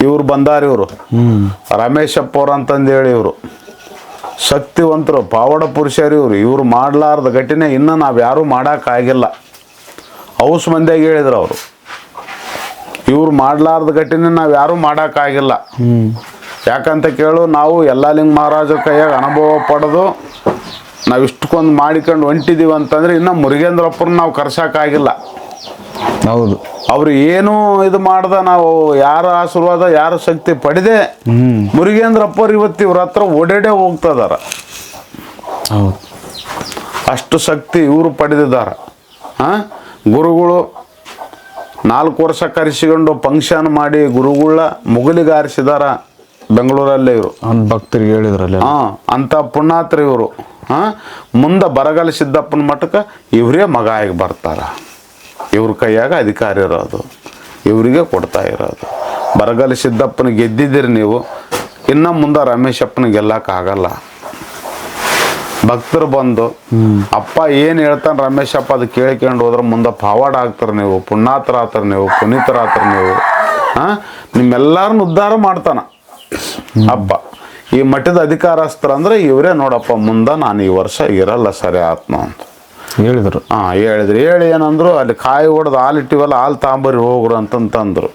ಇವ್ರು ಬಂದಾರ, ಇವರು ರಮೇಶಪ್ಪ ಅವ್ರು ಅಂತಂದೇಳಿ ಇವರು ಶಕ್ತಿವಂತರು, ಪಾವಡ ಪುರುಷರು. ಇವ್ರು ಮಾಡ್ಲಾರ್ದ ಘಟನೆ ಇನ್ನು ನಾವು ಯಾರೂ ಮಾಡೋಕ್ಕಾಗಿಲ್ಲ. ಔಸ್ ಮಂದಿಯಾಗಿ ಹೇಳಿದ್ರು ಅವರು, ಇವ್ರು ಮಾಡ್ಲಾರ್ದ ಘಟನೆ ನಾವು ಯಾರೂ ಮಾಡೋಕ್ಕಾಗಿಲ್ಲ. ಯಾಕಂತ ಕೇಳು, ನಾವು ಯಲ್ಲಾಲಿಂಗ ಮಹಾರಾಜರ ಕೈಯಾಗ ಅನುಭವ ಪಡೆದು ನಾವು ಇಷ್ಟಕ್ಕೊಂದು ಮಾಡಿಕೊಂಡು ಹೊಂಟಿದ್ದೀವಿ ಅಂತಂದ್ರೆ ಇನ್ನು ಮುರುಗೇಂದ್ರಪ್ಪನ ನಾವು ಕರ್ಸೋಕ್ಕಾಗಿಲ್ಲ. ಹೌದು, ಅವ್ರು ಏನು ಇದು ಮಾಡ್ದ ನಾವು ಯಾರ ಆಶೀರ್ವಾದ ಯಾರ ಶಕ್ತಿ ಪಡೆದೆ ಮುರುಗೇಂದ್ರಪ್ಪರು ಇವತ್ತು ಇವ್ರ ಹತ್ರ ಓಡಾಡೇ ಹೋಗ್ತದಾರ. ಅಷ್ಟು ಶಕ್ತಿ ಇವರು ಪಡೆದಿದ್ದಾರೆ. ಗುರುಗಳು 4 ವರ್ಷ ಕರೆಸಿಕೊಂಡು ಫಂಕ್ಷನ್ ಮಾಡಿ ಗುರುಗಳ ಮುಗುಲಿಗೆ ಆರಿಸಿದಾರ ಬೆಂಗಳೂರಲ್ಲೇ. ಇವರು ಭಕ್ತರಿಗೆ ಹೇಳಿದ್ರಲ್ಲ, ಅಂತ ಪುಣ್ಯಾತ್ರಿ ಇವರು. ಮುಂದೆ ಬರಗಲ ಸಿದ್ದಪ್ಪನ ಮಠಕ್ಕೆ ಇವರೇ ಮಗ ಆಗಿ ಬರ್ತಾರ. ಇವ್ರ ಕೈಯಾಗ ಅಧಿಕಾರ ಇರೋದು, ಇವರಿಗೆ ಕೊಡ್ತಾ ಇರೋದು. ಬರಗಲ ಸಿದ್ದಪ್ಪನ ಗೆದ್ದಿದ್ದೀರಿ ನೀವು, ಇನ್ನು ಮುಂದೆ ರಮೇಶಪ್ಪನ ಗೆಲ್ಲಕ್ಕಾಗಲ್ಲ. ಭಕ್ತರು ಬಂದು ಅಪ್ಪ ಏನು ಹೇಳ್ತಾನೆ ರಮೇಶಪ್ಪ ಅದು ಕೇಳ್ಕೊಂಡು ಹೋದ್ರೆ ಮುಂದೆ ಪಾವಾಡ ಆಗ್ತಾರೆ ನೀವು, ಪುಣ್ಯಾತರ ಆಗ್ತಾರೆ ನೀವು, ಪುನೀತರಾಗ್ತಾರೆ ನೀವು. ನಿಮ್ಮೆಲ್ಲರನ್ನ ಉದ್ಧಾರ ಮಾಡ್ತಾನ ಅಪ್ಪ. ಈ ಮಠದ ಅಧಿಕಾರಸ್ಥರ ಅಂದ್ರೆ ಇವರೇ ನೋಡಪ್ಪ, ಮುಂದೆ ನಾನು ಈ ವರ್ಷ ಇರಲ್ಲ ಸರಿ ಆತ್ಮ ಅಂತ ಹೇಳಿದ್ರು. ಹೇಳಿದ್ರು. ಹೇಳಿ ಏನಂದ್ರು, ಅಲ್ಲಿ ಕಾಯಿ ಹೊಡೆದು ಹಾಲಿಟ್ಟಿವಲ್ಲ, ಹಾಲು ತಗೊಂಬರಿ ಹೋಗ್ರು ಅಂತಂತಂದ್ರು.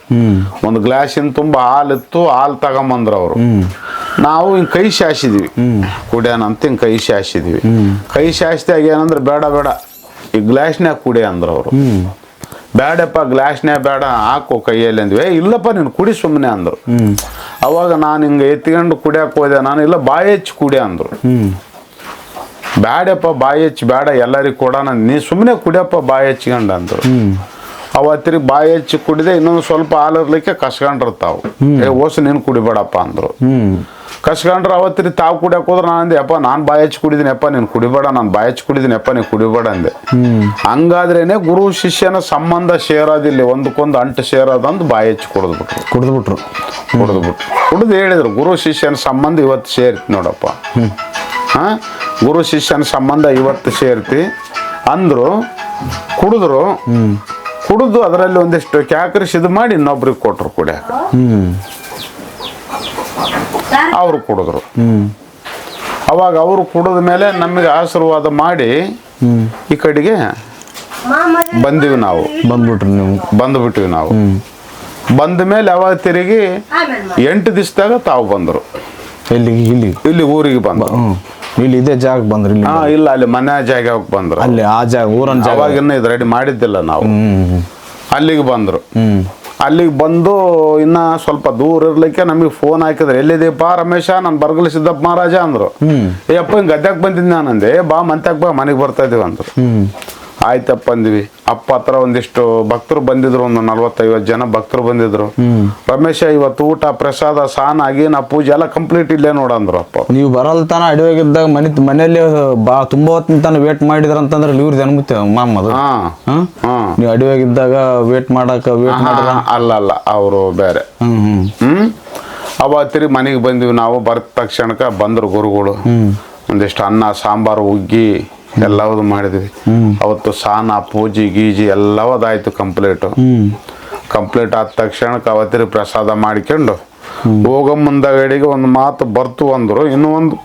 ಒಂದು ಗ್ಲಾಸಿನ ತುಂಬ ಹಾಲಿತ್ತು, ಹಾಲು ತಗೊಂಬಂದ್ರು ಅವರು. ನಾವು ಹಿಂಗೆ ಕೈ ಶಾಸಿದ್ವಿ, ಕುಡಿಯೋಣ ಅಂತ ಹಿಂಗೆ ಕೈ ಶಾಸಿದ್ವಿ. ಕೈ ಶಾಸ್ತಿಯಾಗ ಏನಂದ್ರೆ, ಬೇಡ ಬೇಡ ಈ ಗ್ಲಾಸ್ನ್ಯಾಗ ಕುಡಿ ಅಂದ್ರು ಅವರು. ಬೇಡಪ್ಪ ಗ್ಲಾಸ್ನ್ಯಾಗ ಬೇಡ, ಹಾಕು ಕೈಯಲ್ಲಿ ಅಂದ್ವಿ. ಇಲ್ಲಪ್ಪ ನೀನು ಕುಡಿ ಸುಮ್ಮನೆ ಅಂದರು. ಅವಾಗ ನಾನು ಹಿಂಗೆ ಎತ್ಕೊಂಡು ಕುಡಿಯಕ್ಕೆ ಹೋದೆ. ನಾನು ಇಲ್ಲ ಬಾಯಿ ಹೆಚ್ಚಿ ಕುಡಿ ಅಂದರು. ಬ್ಯಾಡಪ್ಪ ಬಾಯಿ ಹೆಚ್ಚಿ ಬೇಡ, ಎಲ್ಲರಿಗೆ ಕೊಡೋಣ, ನೀ ಸುಮ್ಮನೆ ಕುಡಿಯಪ್ಪ ಬಾಯಿ ಹೆಚ್ಚಿಕೊಂಡು ಅಂದರು. ಅವತ್ತಿಗೆ ಬಾಯಿ ಹೆಚ್ಚಿ ಕುಡಿದೆ. ಇನ್ನೊಂದು ಸ್ವಲ್ಪ ಹಾಲು ಇರ್ಲಿಕ್ಕೆ ಕಸ್ಕೊಂಡಿರ್ತಾವು. ಓಸು ನೀನು ಕುಡಿಬೇಡಪ್ಪ ಅಂದರು. ಕಸ್ಕೊಂಡ್ರೆ ಅವತ್ತಿಗೆ ತಾವು ಕುಡಿಯಕ್ಕೆ ಹೋದ್ರೆ ನಾನು ಅಂದೆ, ಅಪ್ಪ ನಾನು ಬಾಯಿ ಹೆಚ್ಚಿ ಕುಡಿದೀನಿ ಅಪ್ಪ, ನೀನು ಕುಡಿಬೇಡ, ನಾನು ಬಾಯಿ ಹೆಚ್ಚಿ ಕುಡಿದೀನಿ ಅಪ್ಪ, ನೀನು ಕುಡಿಬೇಡ ಅಂದೆ. ಹಂಗಾದ್ರೇನೆ ಗುರು ಶಿಷ್ಯನ ಸಂಬಂಧ ಸೇರೋದಿಲ್ಲ, ಒಂದಕ್ಕೊಂದು ಅಂಟು ಸೇರೋದಂದು ಬಾಯಿ ಹೆಚ್ಚಿ ಕುಡಿದ್ಬಿಟ್ರು. ಕುಡಿದು ಹೇಳಿದ್ರು, ಗುರು ಶಿಷ್ಯನ ಸಂಬಂಧ ಇವತ್ತು ಸೇರಿತು ನೋಡಪ್ಪ. ಗುರು ಶಿಷ್ಯನ ಸಂಬಂಧ ಇವತ್ತು ಸೇರ್ತಿ ಅಂದ್ರು. ಕುಡಿದು ಅದರಲ್ಲಿ ಒಂದಿಷ್ಟು ಕ್ಯಾಕರಿಸಿ ಇದು ಮಾಡಿ ಇನ್ನೊಬ್ರಿಗೆ ಕೊಟ್ರು ಕುಡಿಯಾಕ. ಅವರು ಕುಡಿದ್ರು. ಅವಾಗ ಅವರು ಕುಡಿದ ಮೇಲೆ ನಮಗೆ ಆಶೀರ್ವಾದ ಮಾಡಿ ಈ ಕಡೆಗೆ ಬಂದಿವಿ ನಾವು. ಬಂದ್ಬಿಟ್ವಿ ನಾವು. ಬಂದ ಮೇಲೆ ಅವಾಗ ತಿರುಗಿ 8 ದಿವಸದಾಗ ತಾವು ಬಂದರು. ಇಲ್ಲಿ ಊರಿಗೆ ಬಂದರು. ಇಲ್ಲಿ ಇದೇ ಜಾಗ ಬಂದ್ರಿ? ಇಲ್ಲ, ಅಲ್ಲಿ ಮನೆ ಜಾಗಕ್ಕೆ ಬಂದ್ರು. ಅಲ್ಲಿ ಆ ಜಾಗ ಊರನ್ನ ಅವಾಗಿನ್ನ ಇದು ರೆಡಿ ಮಾಡಿದ್ದಿಲ್ಲ ನಾವು. ಅಲ್ಲಿಗೆ ಬಂದ್ರು. ಅಲ್ಲಿಗೆ ಬಂದು ಇನ್ನ ಸ್ವಲ್ಪ ದೂರ ಇರ್ಲಿಕ್ಕೆ ನಮಗೆ ಫೋನ್ ಹಾಕಿದ್ರು. ಎಲ್ಲಿದೀಪ ರಮೇಶ? ನಾನು ಬರಗಲ ಸಿದ್ದಪ್ಪ ಮಹಾರಾಜ ಅಂದ್ರು. ಅಪ್ಪ ಹಿಂಗೆ ಗದ್ಯಾಗ ಬಂದಿದ್ದೆ ನಾನಂದೆ. ಬಾ ಮಂತ್ಯಾಗ ಬಾ, ಮನೆಗೆ ಬರ್ತಾ ಇದೀವಿ ಅಂದ್ರು. ಆಯ್ತಪ್ಪ ಅಂದ್ವಿ. ಅಪ್ಪ ಹತ್ರ ಒಂದಿಷ್ಟು ಭಕ್ತರು ಬಂದಿದ್ರು, ಒಂದು 40-50 ಜನ ಭಕ್ತರು ಬಂದಿದ್ರು. ರಮೇಶ ಇವತ್ತು ಊಟ ಪ್ರಸಾದ ಸಾನ ಆಗಿ ನಾ ಪೂಜೆ ಎಲ್ಲ ಕಂಪ್ಲೀಟ್ ಇಲ್ಲೇ ನೋಡಂದ್ರು. ಅಪ್ಪ ನೀವು ಬರಲ್ತಾನ ಅಡಿವಾಗಿದ್ದಾಗ ಮನೆಯಲ್ಲಿ ತುಂಬಾ ಹೊತ್ತಿನ ತನ ವೇಟ್ ಮಾಡಿದ್ರ ಅಂತಂದ್ರೆ ಇವ್ರದ್ದು ಅನ್ಬಿಡ್ತೇವೆ ಮಾಮದು. ನೀವು ಅಡಿವಾಗಿದ್ದಾಗ ವೇಟ್ ಅಲ್ಲ ಅವರು ಬೇರೆ. ಅವತ್ತಿರಿ ಮನೆಗೆ ಬಂದ್ವಿ ನಾವು. ಬರ್ತ ತಕ್ಷಣಕ್ಕೆ ಬಂದ್ರು ಗುರುಗಳು. ಒಂದಿಷ್ಟು ಅನ್ನ ಸಾಂಬಾರು ಉಗ್ಗಿ ಎಲ್ಲವದು ಮಾಡಿದ್ವಿ. ಅವತ್ತು ಸ್ನಾನ ಪೂಜೆ ಗೀಜಿ ಎಲ್ಲವದಾಯ್ತು ಕಂಪ್ಲೀಟು. ಕಂಪ್ಲೀಟ್ ಆದ ತಕ್ಷಣಕ್ಕೆ ಅವತ್ತಿಗೆ ಪ್ರಸಾದ ಮಾಡ್ಕೊಂಡು ಹೋಗೋ ಮುಂದಗಡಿಗೆ ಒಂದು ಮಾತು ಬರ್ತು ಅಂದರು. ಇನ್ನೂ ಒಂದು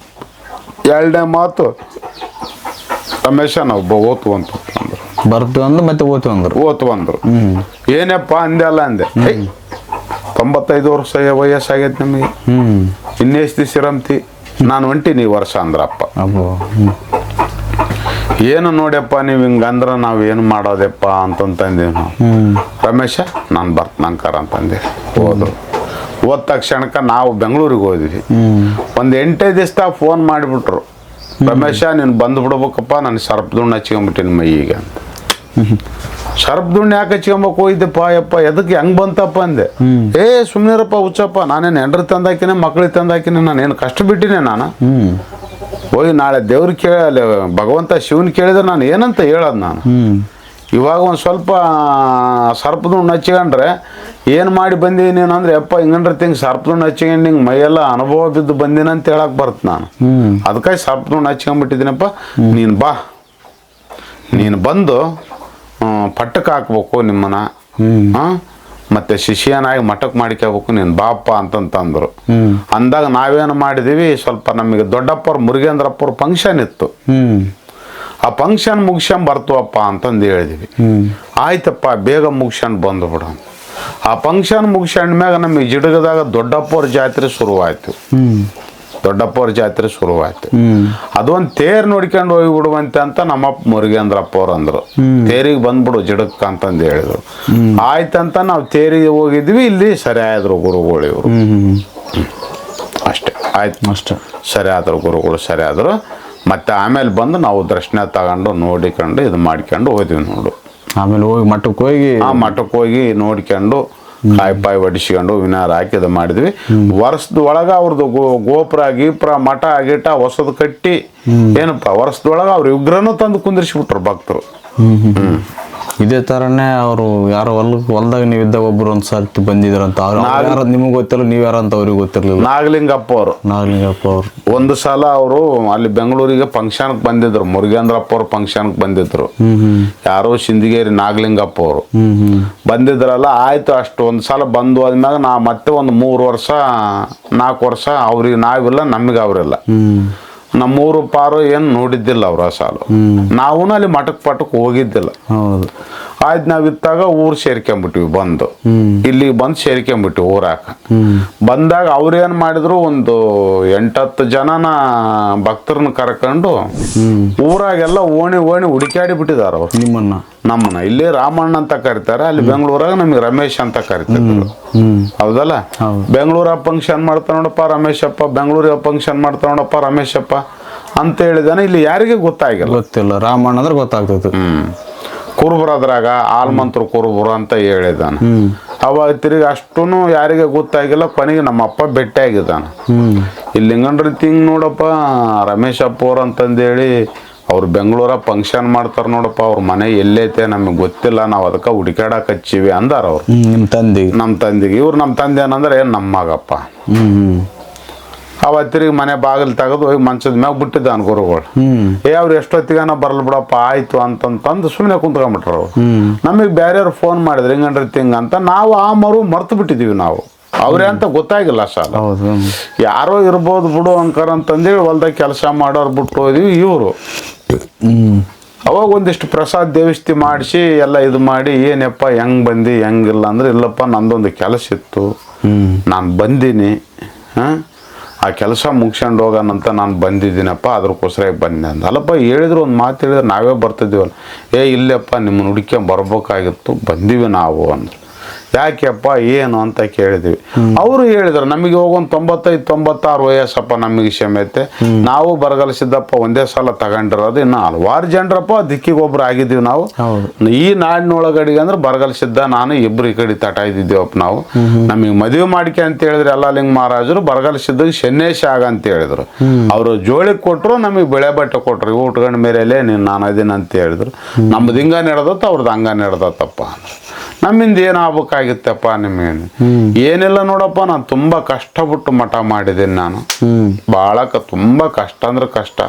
2ನೇ ಮಾತು ರಮೇಶ ನಾವು ಓತು ಅಂತ ಅಂದರು. ಬರ್ತು ಅಂದ್ರು ಮತ್ತೆ ಓತು ಅಂದ್ರು. ಏನಪ್ಪ ಅಂದೆ ಅಲ್ಲ ಅಂದೆ. 95 ವರ್ಷ ವಯಸ್ಸಾಗೈತೆ ನಮಗೆ, ಇನ್ನೆಷ್ಟು ದಿವಸ ನಾನು ಹೊಂಟೀನಿ ಈ ವರ್ಷ ಅಂದ್ರಪ್ಪ. ಏನು ನೋಡ್ಯಪ್ಪ ನೀವು ಹಿಂಗಂದ್ರೆ ನಾವು ಏನು ಮಾಡೋದಪ್ಪ ಅಂತಂತಂದೀವಿ ನಾವು. ರಮೇಶ ನಾನು ಬರ್ತನಂಕರ ಅಂತಂದೆ. ಹೋದ್ರು. ಹೋದ ತಕ್ಷಣಕ್ಕೆ ನಾವು ಬೆಂಗಳೂರಿಗೆ ಹೋದ್ವಿ. ಒಂದು 8 ದಿವಸದಾಗ ಫೋನ್ ಮಾಡಿಬಿಟ್ರು, ರಮೇಶ ನೀನು ಬಂದುಬಿಡ್ಬೇಕಪ್ಪ, ನಾನು ಸರ್ಪದುಣ್ಣು ಹಚ್ಕೊಂಬಿಟ್ಟಿನಿ ಮೈಯಿಗೆ ಅಂತ. ಸರ್ಪದುಣ್ಣು ಯಾಕೆ ಹಚ್ಕೊಂಬೇಕು ಹೋಗಿದ್ದೆಪ್ಪ ಯಪ್ಪ, ಎದಕ್ಕೆ ಹೆಂಗೆ ಬಂತಪ್ಪ ಅಂದೆ. ಸುಮ್ಮನಿರಪ್ಪ ಹುಚ್ಚಪ್ಪ, ನಾನೇನು ಹೆಂಡ್ರಿ ತಂದಾಕಿನಿ ಮಕ್ಳಿಗೆ ತಂದಾಕಿನಿ, ನಾನೇನು ಕಷ್ಟ ಬಿಟ್ಟಿನಿ ನಾನು. ಹೋಗಿ ನಾಳೆ ದೇವ್ರು ಕೇಳಿ ಭಗವಂತ ಶಿವನ್ ಕೇಳಿದ್ರೆ ನಾನು ಏನಂತ ಹೇಳೋದು ನಾನು. ಇವಾಗ ಒಂದು ಸ್ವಲ್ಪ ಸರ್ಪದುಣ್ಣು ಹಚ್ಕೊಂಡ್ರೆ ಏನು ಮಾಡಿ ಬಂದೀನಿ ನೀನು ಅಂದ್ರೆ, ಯಪ್ಪ ಹಿಂಗಂದ್ರೆ ಸರ್ಪದುಣ್ಣು ಹಚ್ಕೊಂಡು ಹಿಂಗೆ ಮೈಯೆಲ್ಲ ಅನುಭವ ಬಿದ್ದು ಬಂದಿನ ಅಂತ ಹೇಳಕ್ ಬರುತ್ತೆ ನಾನು. ಅದಕ್ಕಾಗಿ ಸರ್ಪದುಣ್ಣು ಹಚ್ಕೊಂಡ್ಬಿಟ್ಟಿದ್ದೀನಪ್ಪ, ನೀನು ಬಂದು ಪಟ್ಟಕ್ಕೆ ಹಾಕ್ಬೇಕು ನಿಮ್ಮನ್ನ, ಮತ್ತೆ ಶಿಷ್ಯನಾಗಿ ಮಠಕ್ಕೆ ಮಾಡ್ಕೋಬೇಕು, ನೀನು ಬಾಪ್ಪ ಅಂತಂತಂದ್ರು. ಅಂದಾಗ ನಾವೇನು ಮಾಡಿದೀವಿ, ಸ್ವಲ್ಪ ನಮಗೆ ದೊಡ್ಡಪ್ಪವ್ರ ಮುರುಗೇಂದ್ರಪ್ಪವ್ರ ಫಂಕ್ಷನ್ ಇತ್ತು. ಆ ಫಂಕ್ಷನ್ ಮುಗಿಸ್ಕೊಂಡ್ ಬರ್ತವಪ್ಪ ಅಂತಂದು ಹೇಳಿದ್ವಿ. ಆಯ್ತಪ್ಪ ಬೇಗ ಮುಗಿಸ್ಕೊಂಡು ಬಂದುಬಿಡು. ಆ ಫಂಕ್ಷನ್ ಮುಗಿಸ್ಕೊಂಡ್ಮ್ಯಾಗ ನಮಗೆ ಜಿಡಗದಾಗ ದೊಡ್ಡಪ್ಪವ್ರ ಜಾತ್ರೆ ಶುರುವಾಯ್ತು. ಅದೊಂದು ತೇರ್ ನೋಡ್ಕೊಂಡು ಹೋಗಿ ಬಿಡುವಂತೆ ಅಂತ ನಮ್ಮಪ್ಪ ಮುರುಗೇಂದ್ರಪ್ಪ ಅವ್ರು ಅಂದ್ರು. ತೇರಿಗೆ ಬಂದ್ಬಿಡು ಜಿಡಕ್ಕ ಅಂತಂದು ಹೇಳಿದ್ರು. ಆಯ್ತಂತ ನಾವು ತೇರಿಗೆ ಹೋಗಿದ್ವಿ. ಇಲ್ಲಿ ಸರಿ ಆದ್ರು ಗುರುಗಳು ಇವರು. ಅಷ್ಟೇ ಆಯ್ತು, ಸರಿ ಆದ್ರು ಗುರುಗಳು, ಸರಿ ಆದ್ರು. ಮತ್ತೆ ಆಮೇಲೆ ಬಂದು ನಾವು ದರ್ಶನ ತಗೊಂಡು ನೋಡಿಕೊಂಡು ಇದು ಮಾಡ್ಕೊಂಡು ಹೋದ್ವಿ ನೋಡು. ಆಮೇಲೆ ಹೋಗಿ ಮಠಕ್ಕೆ ಹೋಗಿ ನೋಡ್ಕೊಂಡು ಕಾಯಿ ಪಾಯಿ ಹೊಡಿಸ್ಕೊಂಡು ವಿನಾರ ಹಾಕಿ ಇದು ಮಾಡಿದ್ವಿ. ವರ್ಷದೊಳಗ ಅವ್ರದ್ದು ಗೋಪುರ ಗೀಪುರ ಮಠ ಗಿಟ ಹೊಸದು ಕಟ್ಟಿ ಏನಪ್ಪ ವರ್ಷದೊಳಗ ಅವ್ರ ವಿಗ್ರಹನೂ ತಂದು ಕುಂದಿರಿಸ್ಬಿಟ್ರು ಭಕ್ತರು. ಇದೇ ತರನೇ ಅವರು ಯಾರೋ ಹೊಲ್ದಾಗ ನೀವಿದ್ದಾಗ ಒಬ್ರು ಒಂದ್ ಸರ್ತಿ ಬಂದಿದ್ರಂತ. ಅವ್ರು ನಿಮಗ್ ಗೊತ್ತಿಲ್ಲ, ನೀವ್ ಯಾರಂತ ಅವ್ರಿಗೆ ಗೊತ್ತಿರ್ಲಿಲ್ಲ. ನಾಗಲಿಂಗಪ್ಪ ಅವರು ಒಂದು ಸಲ ಅವರು ಅಲ್ಲಿ ಬೆಂಗಳೂರಿಗೆ ಫಂಕ್ಷನ್ಗೆ ಬಂದಿದ್ರು. ಮುರುಗೇಂದ್ರಪ್ಪ ಅವ್ರ ಫಂಕ್ಷನ್ಗೆ ಬಂದಿದ್ರು. ಯಾರೋ ಸಿಂದಗೇರಿ ನಾಗಲಿಂಗಪ್ಪ ಅವರು ಬಂದಿದ್ರಲ್ಲ. ಆಯ್ತು, ಅಷ್ಟು ಒಂದ್ ಸಲ ಬಂದು ಆದ್ಮ್ಯಾಗ ನಾ ಮತ್ತೆ ಒಂದು 3 ವರ್ಷ 4 ವರ್ಷ ಅವ್ರಿಗೆ ನಾವಿಲ್ಲ, ನಮಗೆ ಅವರಿಲ್ಲ. ನಮ್ಮೂರು ಪಾರು ಏನು ನೋಡಿದ್ದಿಲ್ಲ ಅವ್ರ ಸಾಲು. ನಾವು ಅಲ್ಲಿ ಮಠಕ್ಕೆ ಹೋಗಿದ್ದಿಲ್ಲ. ಆಯ್ತು, ನಾವಿತ್ತಾಗ ಊರು ಸೇರ್ಕೊಂಬಿಟ್ವಿ. ಬಂದು ಇಲ್ಲಿಗೆ ಬಂದು ಸೇರ್ಕೊಂಬಿಟ್ವಿ ಊರಾಕ. ಬಂದಾಗ ಅವ್ರೇನ್ ಮಾಡಿದ್ರು, ಒಂದು 8-10 ಜನನ ಭಕ್ತರನ್ನ ಕರ್ಕೊಂಡು ಊರಾಗೆಲ್ಲ ಓಣಿ ಹುಡುಕಾಡಿ ಬಿಟ್ಟಿದಾರ ಅವ್ರು. ನಮ್ಮನ್ನ ಇಲ್ಲಿ ರಾಮಣ್ಣ ಅಂತ ಕರಿತಾರೆ, ಅಲ್ಲಿ ಬೆಂಗಳೂರಾಗ ನಮಗೆ ರಮೇಶ್ ಅಂತ ಕರಿತಿದ್ರು. ಹೌದಲ್ಲ, ಬೆಂಗಳೂರ ಫಂಕ್ಷನ್ ಮಾಡ್ತಾ ನೋಡಪ್ಪ ರಮೇಶಪ್ಪ, ಬೆಂಗಳೂರಿಗೆ ಫಂಕ್ಷನ್ ಮಾಡ್ತಾ ನೋಡಪ್ಪ ರಮೇಶಪ್ಪ ಅಂತ ಹೇಳಿದಾನೆ. ಇಲ್ಲಿ ಯಾರಿಗೆ ಗೊತ್ತಿಲ್ಲ, ರಾಮಣ್ಣ ಅಂದ್ರೆ ಗೊತ್ತಾಗ್ತೈತಿ. ಕುರುಬರದ್ರಾಗ ಆಲ್ಮಂತ್ರ ಕುರುಬರು ಅಂತ ಹೇಳಿದಾನ. ಅವಾಗ ತಿರುಗಿ ಅಷ್ಟೂ ಯಾರಿಗೆ ಗೊತ್ತಾಗಿಲ್ಲ. ಕೊನೆಗೆ ನಮ್ಮ ಅಪ್ಪ ಭೇಟಿ ಆಗಿದ್ದಾನ. ಇಲ್ಲಿ ಹಿಂಗಂಡ್ರಿ ತಿಂಗ್ ನೋಡಪ್ಪ ರಮೇಶಪ್ಪ ಅವ್ರು ಅಂತಂದೇಳಿ ಅವ್ರು ಬೆಂಗಳೂರ ಫಂಕ್ಷನ್ ಮಾಡ್ತಾರ ನೋಡಪ್ಪ, ಅವ್ರ ಮನೆ ಎಲ್ಲೈತೆ ನಮಗೆ ಗೊತ್ತಿಲ್ಲ, ನಾವು ಅದಕ್ಕೆ ಹುಡುಕಾಡಕ್ ಹಚ್ಚಿವಿ ಅಂದಾರ ಅವ್ರು. ನಮ್ಮ ತಂದೆಗೆ ಇವ್ರು ನಮ್ಮ ತಂದೆ ಏನಂದ್ರೆ ಏನ್ ನಮ್ಮ ಮಗಪ್ಪ. ಅವತ್ತಿರಿಗೆ ಮನೆ ಬಾಗಿಲು ತೆಗೆದು ಹೋಗಿ ಮಂಚದ ಮ್ಯಾಗ ಬಿಟ್ಟಿದ್ದಾನ ಗುರುಗಳು. ಅವ್ರು ಎಷ್ಟೊತ್ತಿಗಾನ ಬರ್ಲ್ ಬಿಡಪ್ಪ ಆಯ್ತು ಅಂತಂತಂದು ಸುಮ್ಮನೆ ಕುಂತ್ಕೊಂಡ್ಬಿಟ್ರು ಅವ್ರು. ನಮಗೆ ಬೇರೆಯವ್ರು ಫೋನ್ ಮಾಡಿದ್ರು ಹಿಂಗಂಡ್ರಿ ತಿಂಗ್ ಅಂತ. ನಾವು ಆ ಮರ್ತು ಬಿಟ್ಟಿದೀವಿ ನಾವು. ಅವ್ರೇ ಅಂತ ಗೊತ್ತಾಗಿಲ್ಲ ಸಾಲ. ಯಾರೋ ಇರ್ಬೋದು ಬಿಡು ಅಂಕರ್ ಅಂತಂದೇಳಿ ಹೊಲ್ದಾಗ ಕೆಲಸ ಮಾಡೋರು ಬಿಟ್ಟು ಹೋದಿವಿ. ಇವರು ಅವಾಗ ಒಂದಿಷ್ಟು ಪ್ರಸಾದ್ ದೇವಸ್ಥಿ ಮಾಡಿಸಿ ಎಲ್ಲ ಇದು ಮಾಡಿ, ಏನಪ್ಪ ಹೆಂಗ್ ಬಂದು ಹೆಂಗಿಲ್ಲ ಅಂದ್ರೆ, ಇಲ್ಲಪ್ಪ ನಂದೊಂದು ಕೆಲಸ ಇತ್ತು, ನಾನು ಬಂದೀನಿ, ಆ ಕೆಲಸ ಮುಗಿಸ್ಕೊಂಡು ಹೋಗೋಣಂತ ನಾನು ಬಂದಿದ್ದೀನಪ್ಪ, ಅದ್ರಕ್ಕೋಸ್ಕರ ಬಂದೆ ಅಂದ. ಅಲ್ಲಪ್ಪ ಹೇಳಿದ್ರು, ಒಂದು ಮಾತು ಹೇಳಿದ್ರೆ ನಾವೇ ಬರ್ತಿದ್ದೀವಲ್ಲ. ಇಲ್ಲಪ್ಪ ನಿಮ್ಮನ್ನ ಹುಡುಕ್ಯ ಬರ್ಬೇಕಾಗಿತ್ತು, ಬಂದೀವಿ ನಾವು ಅಂದ್ರು. ಯಾಕೆಪ್ಪ ಏನು ಅಂತ ಕೇಳಿದ್ವಿ. ಅವರು ಹೇಳಿದ್ರು, ನಮಗೆ ಹೋಗೊಂದು 95-96 ವಯಸ್ಸಪ್ಪ ನಮಗೆ ಕ್ಷಮತೆ, ನಾವು ಬರಗಾಲ ಸಿದ್ದಪ್ಪ ಒಂದೇ ಸಲ ತಗೊಂಡಿರೋದು, ಇನ್ನು ಹಲವಾರು ಜನರಪ್ಪ ದಿಕ್ಕಿಗೊಬ್ರು ಆಗಿದ್ದೀವಿ ನಾವು. ಈ ನಾಡಿನೊಳಗಡಿಗೆ ಅಂದ್ರೆ ಬರಗಾಲ ಸಿದ್ದ ನಾನು ಇಬ್ರು ಈ ಕಡೆ ತಟ ಇದ್ದಿದ್ದೀವಪ್ಪ ನಾವು. ನಮಗೆ ಮದುವೆ ಮಾಡಿಕೆ ಅಂತ ಹೇಳಿದ್ರೆ ಎಲ್ಲಲಿಂಗ ಮಹಾರಾಜರು ಬರಗಾಲ ಸಿದ್ದಾಗ ಶನೇಶ ಆಗ ಅಂತ ಹೇಳಿದ್ರು. ಅವರು ಜೋಳಿಗೆ ಕೊಟ್ಟರು, ನಮಗೆ ಬೆಳೆ ಬಟ್ಟೆ ಕೊಟ್ರು, ಇವು ಉಟ್ಕೊಂಡ ಮೇರೆಲೆ ನಾನು ಅದೀನಿ ಅಂತ ಹೇಳಿದ್ರು. ನಮ್ದು ಹಿಂಗ ನಡೆದತ್ತ, ಅವ್ರದ್ದು ಹಂಗ ನಡೆದತ್ತಪ್ಪ. ನಮ್ಮಿಂದ ಏನಾಗಬೇಕಾಗಿತ್ತಪ್ಪ ನಿಮ್ಗೇನು ಏನಿಲ್ಲ ನೋಡಪ್ಪ, ನಾನು ತುಂಬಾ ಕಷ್ಟಪಟ್ಟು ಮಠ ಮಾಡಿದ್ದೀನಿ. ನಾನು ಭಾಳ ತುಂಬಾ ಕಷ್ಟ ಅಂದ್ರೆ ಕಷ್ಟ.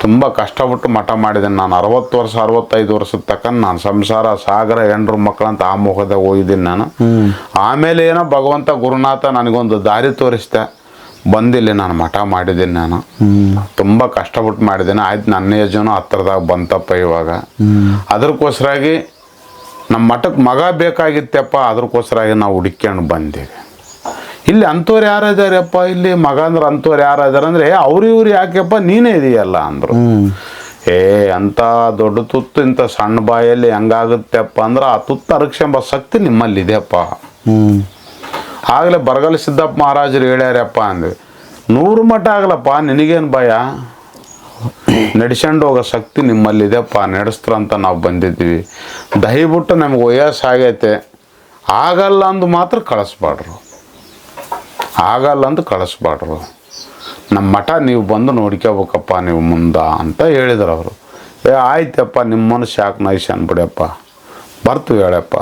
ತುಂಬ ಕಷ್ಟಪಟ್ಟು ಮಠ ಮಾಡಿದ್ದೇನೆ ನಾನು 60 ವರ್ಷ 65 ವರ್ಷದ ತಕ್ಕ ನಾನು ಸಂಸಾರ ಸಾಗರ ಹೆಂಡ್ರು ಮಕ್ಕಳಂತ ಆ ಮುಖದಾಗ ಹೋಗಿದ್ದೀನಿ ನಾನು. ಆಮೇಲೆ ಏನೋ ಭಗವಂತ ಗುರುನಾಥ ನನಗೊಂದು ದಾರಿ ತೋರಿಸ್ದೆ, ಬಂದಿಲ್ಲಿ ನಾನು ಮಠ ಮಾಡಿದ್ದೀನಿ ನಾನು. ತುಂಬ ಕಷ್ಟಪಟ್ಟು ಮಾಡಿದ್ದೇನೆ. ಆಯ್ತು, ನನ್ನ ಏಜನು ಹತ್ರದಾಗ ಬಂತಪ್ಪ ಇವಾಗ. ಅದಕ್ಕೋಸ್ಕರಾಗಿ ನಮ್ಮ ಮಠಕ್ಕೆ ಮಗ ಬೇಕಾಗಿತ್ತಪ್ಪ, ಅದಕ್ಕೋಸ್ಕರಾಗಿ ನಾವು ಹುಡುಕ್ಕೊಂಡು ಬಂದೀವಿ. ಇಲ್ಲಿ ಅಂಥವ್ರು ಯಾರಿದಾರಪ್ಪ, ಇಲ್ಲಿ ಮಗ ಅಂದ್ರೆ ಅಂಥವ್ರು ಯಾರಿದಾರೆ ಅಂದರೆ ಅವ್ರು ಇವ್ರು ಯಾಕೆಪ್ಪ ನೀನೇ ಇದೆಯಲ್ಲ ಅಂದರು. ಅಂತ ದೊಡ್ಡ ತುತ್ತು ಇಂಥ ಸಣ್ಣ ಬಾಯಲ್ಲಿ ಹೆಂಗಾಗುತ್ತೆಪ್ಪ ಅಂದ್ರೆ ಆ ತುತ್ತು ಅರಕ್ಷಂಬ ಶಕ್ತಿ ನಿಮ್ಮಲ್ಲಿ ಇದೆಯಪ್ಪ. ಆಗಲೇ ಬರಗಲ ಸಿದ್ದಪ್ಪ ಮಹಾರಾಜರು ಹೇಳ್ಯಾರಪ್ಪ ಅಂದ್ವಿ, 100 ಮಠ ಆಗಲಪ್ಪ ನಿನಗೇನು ಭಯ, ನಡೆಸ್ಕೊಂಡು ಹೋಗೋ ಶಕ್ತಿ ನಿಮ್ಮಲ್ಲಿದೆಪ್ಪ, ನಡೆಸ್ತ್ರಂತ ನಾವು ಬಂದಿದ್ವಿ. ದಯವಿಟ್ಟು ನಮ್ಗೆ ವಯಸ್ಸಾಗೈತೆ, ಆಗಲ್ಲ ಅಂದು ಮಾತ್ರ ಕಳಿಸ್ಬಾಡ್ರು, ಆಗಲ್ಲ ಅಂತ ಕಳಿಸ್ಬಾಡ್ರು. ನಮ್ಮ ಮಠ ನೀವು ಬಂದು ನೋಡ್ಕೋಬೇಕಪ್ಪ ನೀವು ಮುಂದೆ ಅಂತ ಹೇಳಿದ್ರು ಅವರು. ಆಯ್ತಪ್ಪ, ನಿಮ್ಮ ಮನಸ್ಸು ಯಾಕೆ ನೈಸ್ ಅನ್ಬಿಡ್ಯಪ್ಪ, ಬರ್ತೀವಿ ಹೇಳಪ್ಪ.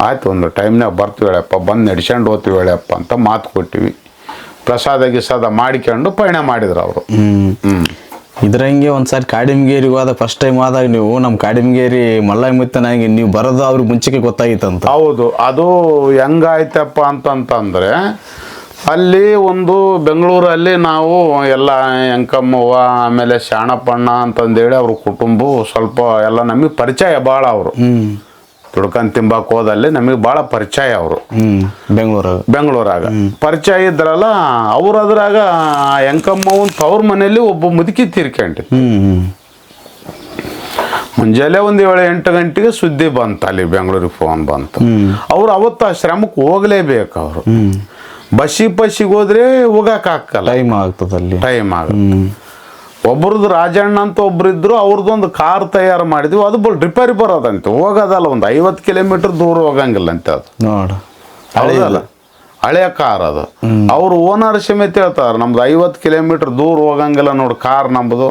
ಆಯ್ತು, ಒಂದು ಟೈಮ್ನಾಗ ಬರ್ತೀವಿ ಹೇಳಪ್ಪ, ಬಂದು ನಡ್ಸ್ಕೊಂಡು ಹೋಗ್ತೀವಿ ಹೇಳಪ್ಪ ಅಂತ ಮಾತು ಕೊಟ್ಟಿವಿ. ಪ್ರಸಾದ ಗಿಸಾದ ಮಾಡಿಕೊಂಡು ಪಯಣ ಮಾಡಿದ್ರು ಅವರು. ಇದ್ರಂಗೆ ಒಂದ್ಸಾರಿ ಕಾಡಿಮಗೇರಿಗೆ ಹೋದಾಗ ಫಸ್ಟ್ ಟೈಮ್ ಆದಾಗ ನೀವು ನಮ್ಮ ಕಾಡಿಮಗೇರಿ ಮಲ್ಲಮ್ಮತ್ತನಾಗಿ ನೀವು ಬರೋದು ಅವ್ರಿಗೆ ಮುಂಚೆಗೆ ಗೊತ್ತಾಗಿತ್ತಂತ. ಹೌದು, ಅದು ಹೆಂಗಾಯ್ತಪ್ಪ ಅಂತಂತಂದರೆ ಅಲ್ಲಿ ಒಂದು ಬೆಂಗಳೂರಲ್ಲಿ ನಾವು ಎಲ್ಲ ಎಂಕಮ್ಮವ್ವ ಆಮೇಲೆ ಶಾಣಪ್ಪಣ್ಣ ಅಂತಂದೇಳಿ ಅವ್ರ ಕುಟುಂಬ ಸ್ವಲ್ಪ ಎಲ್ಲ ನಮಗೆ ಪರಿಚಯ ಭಾಳ. ಅವರು ದುಡ್ಕೊಂಡು ತಿಂಬಾಕ್ ಹೋದಲ್ಲಿ ನಮಗೆ ಭಾಳ ಪರಿಚಯ ಅವರು. ಬೆಂಗಳೂರಾಗ ಪರಿಚಯ ಇದ್ರಲ್ಲ ಅವ್ರು. ಅದ್ರಾಗ ಎಂಕಮ್ಮವನ್ ತವ್ರ ಮನೆಯಲ್ಲಿ ಒಬ್ಬ ಮುದುಕಿ ತೀರ್ಕೊಂಡಿತ್ತು. ಮುಂಜಾನೆ ಒಂದು 7-8 ಗಂಟೆಗೆ ಸುದ್ದಿ ಬಂತು, ಅಲ್ಲಿ ಬೆಂಗಳೂರಿಗೆ ಫೋನ್ ಬಂತು. ಅವ್ರು ಅವತ್ತು ಆ ಶ್ರಮಕ್ಕೆ ಹೋಗ್ಲೇಬೇಕು. ಅವರು ಬಸ್ಸಿಗೆ ಹೋದ್ರೆ ಹೋಗಕ್ಕಾಗಲ್ಲ, ಟೈಮ್ ಆಗ್ತದಲ್ಲಿ, ಟೈಮ್ ಆಗ. ಒಬ್ರದ್ದು ರಾಜಣ್ಣ ಅಂತ ಒಬ್ರಿದ್ರು, ಅವ್ರದ್ದೊಂದು ಕಾರ್ ತಯಾರು ಮಾಡಿದ್ವಿ. ಅದು ರಿಪೇರಿ ಬರೋದಂತೆ, ಹೋಗೋದಲ್ಲ, ಒಂದು 50 ಕಿಲೋಮೀಟರ್ ದೂರ ಹೋಗಂಗಿಲ್ಲ ಅಂತೆ. ಅದು ನೋಡು ಹೌದಲ್ಲ, ಹಳೆಯ ಕಾರ್ ಅದು. ಅವ್ರು ಓನರ್ ಸಮೇತ ಹೇಳ್ತಾರೆ, ನಮ್ದು 50 ಕಿಲೋಮೀಟರ್ ದೂರ ಹೋಗಂಗಿಲ್ಲ ನೋಡಿ ಕಾರ್ ನಮ್ದು.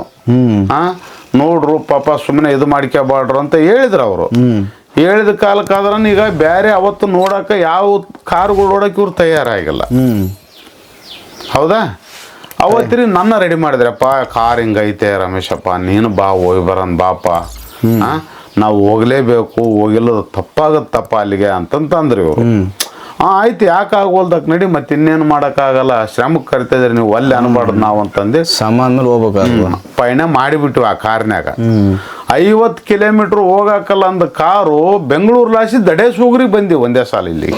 ನೋಡ್ರು ಪಾಪ ಸುಮ್ಮನೆ ಇದು ಮಾಡ್ಕೋಬಾರ್ಡ್ರು ಅಂತ ಹೇಳಿದ್ರು ಅವರು. ಹೇಳಿದ ಕಾಲಕ್ಕಾದ್ರೆ ಈಗ ಬೇರೆ ಅವತ್ತು ನೋಡಕ್ಕೆ ಯಾವ ಕಾರುಗಳು ನೋಡಕ್ಕೆ ಇವ್ರು ತಯಾರಾಗಿಲ್ಲ. ಹೌದಾ? ಅವತ್ತಿರಿ ನನ್ನ ರೆಡಿ ಮಾಡಿದ್ರಪ್ಪ, ಕಾರ್ ಹಿಂಗೈತೆ ರಮೇಶಪ್ಪ, ನೀನು ಬಾ ಹೋಗಿ ಬರೋಣ ಬಾಪ, ನಾವು ಹೋಗ್ಲೇಬೇಕು, ಹೋಗಿಲ್ಲ ತಪ್ಪಾಗತ್ತಪ್ಪ ಅಲ್ಲಿಗೆ ಅಂತಂತಂದ್ರಿ ಇವರು. ಆಯ್ತು, ಯಾಕೆ ಆಗೋಲ್ದಕ್ಕೆ ನಡಿ, ಮತ್ತೆ ಇನ್ನೇನು ಮಾಡೋಕ್ಕಾಗಲ್ಲ, ಶ್ರಮಕ್ಕೆ ಕರಿತಿದ್ರಿ ನೀವು, ಅಲ್ಲಿ ಅನ್ಬಾರ್ದು ನಾವು ಅಂತಂದು ಸಾಮಾನ್ಯ ಹೋಗ್ಬೇಕು ಪಯಣ ಮಾಡಿಬಿಟ್ಟು ಆ ಕಾರ್ನ್ಯಾಗ. 50 ಕಿಲೋಮೀಟ್ರ್ ಹೋಗಾಕಲ್ಲ ಅಂದ ಕಾರು ಬೆಂಗಳೂರ್ಲಾಸಿ ದಡೇ ಸೂಗ್ರಿಗೆ ಬಂದಿವಿ ಒಂದೇ ಸಾಲ. ಇಲ್ಲಿ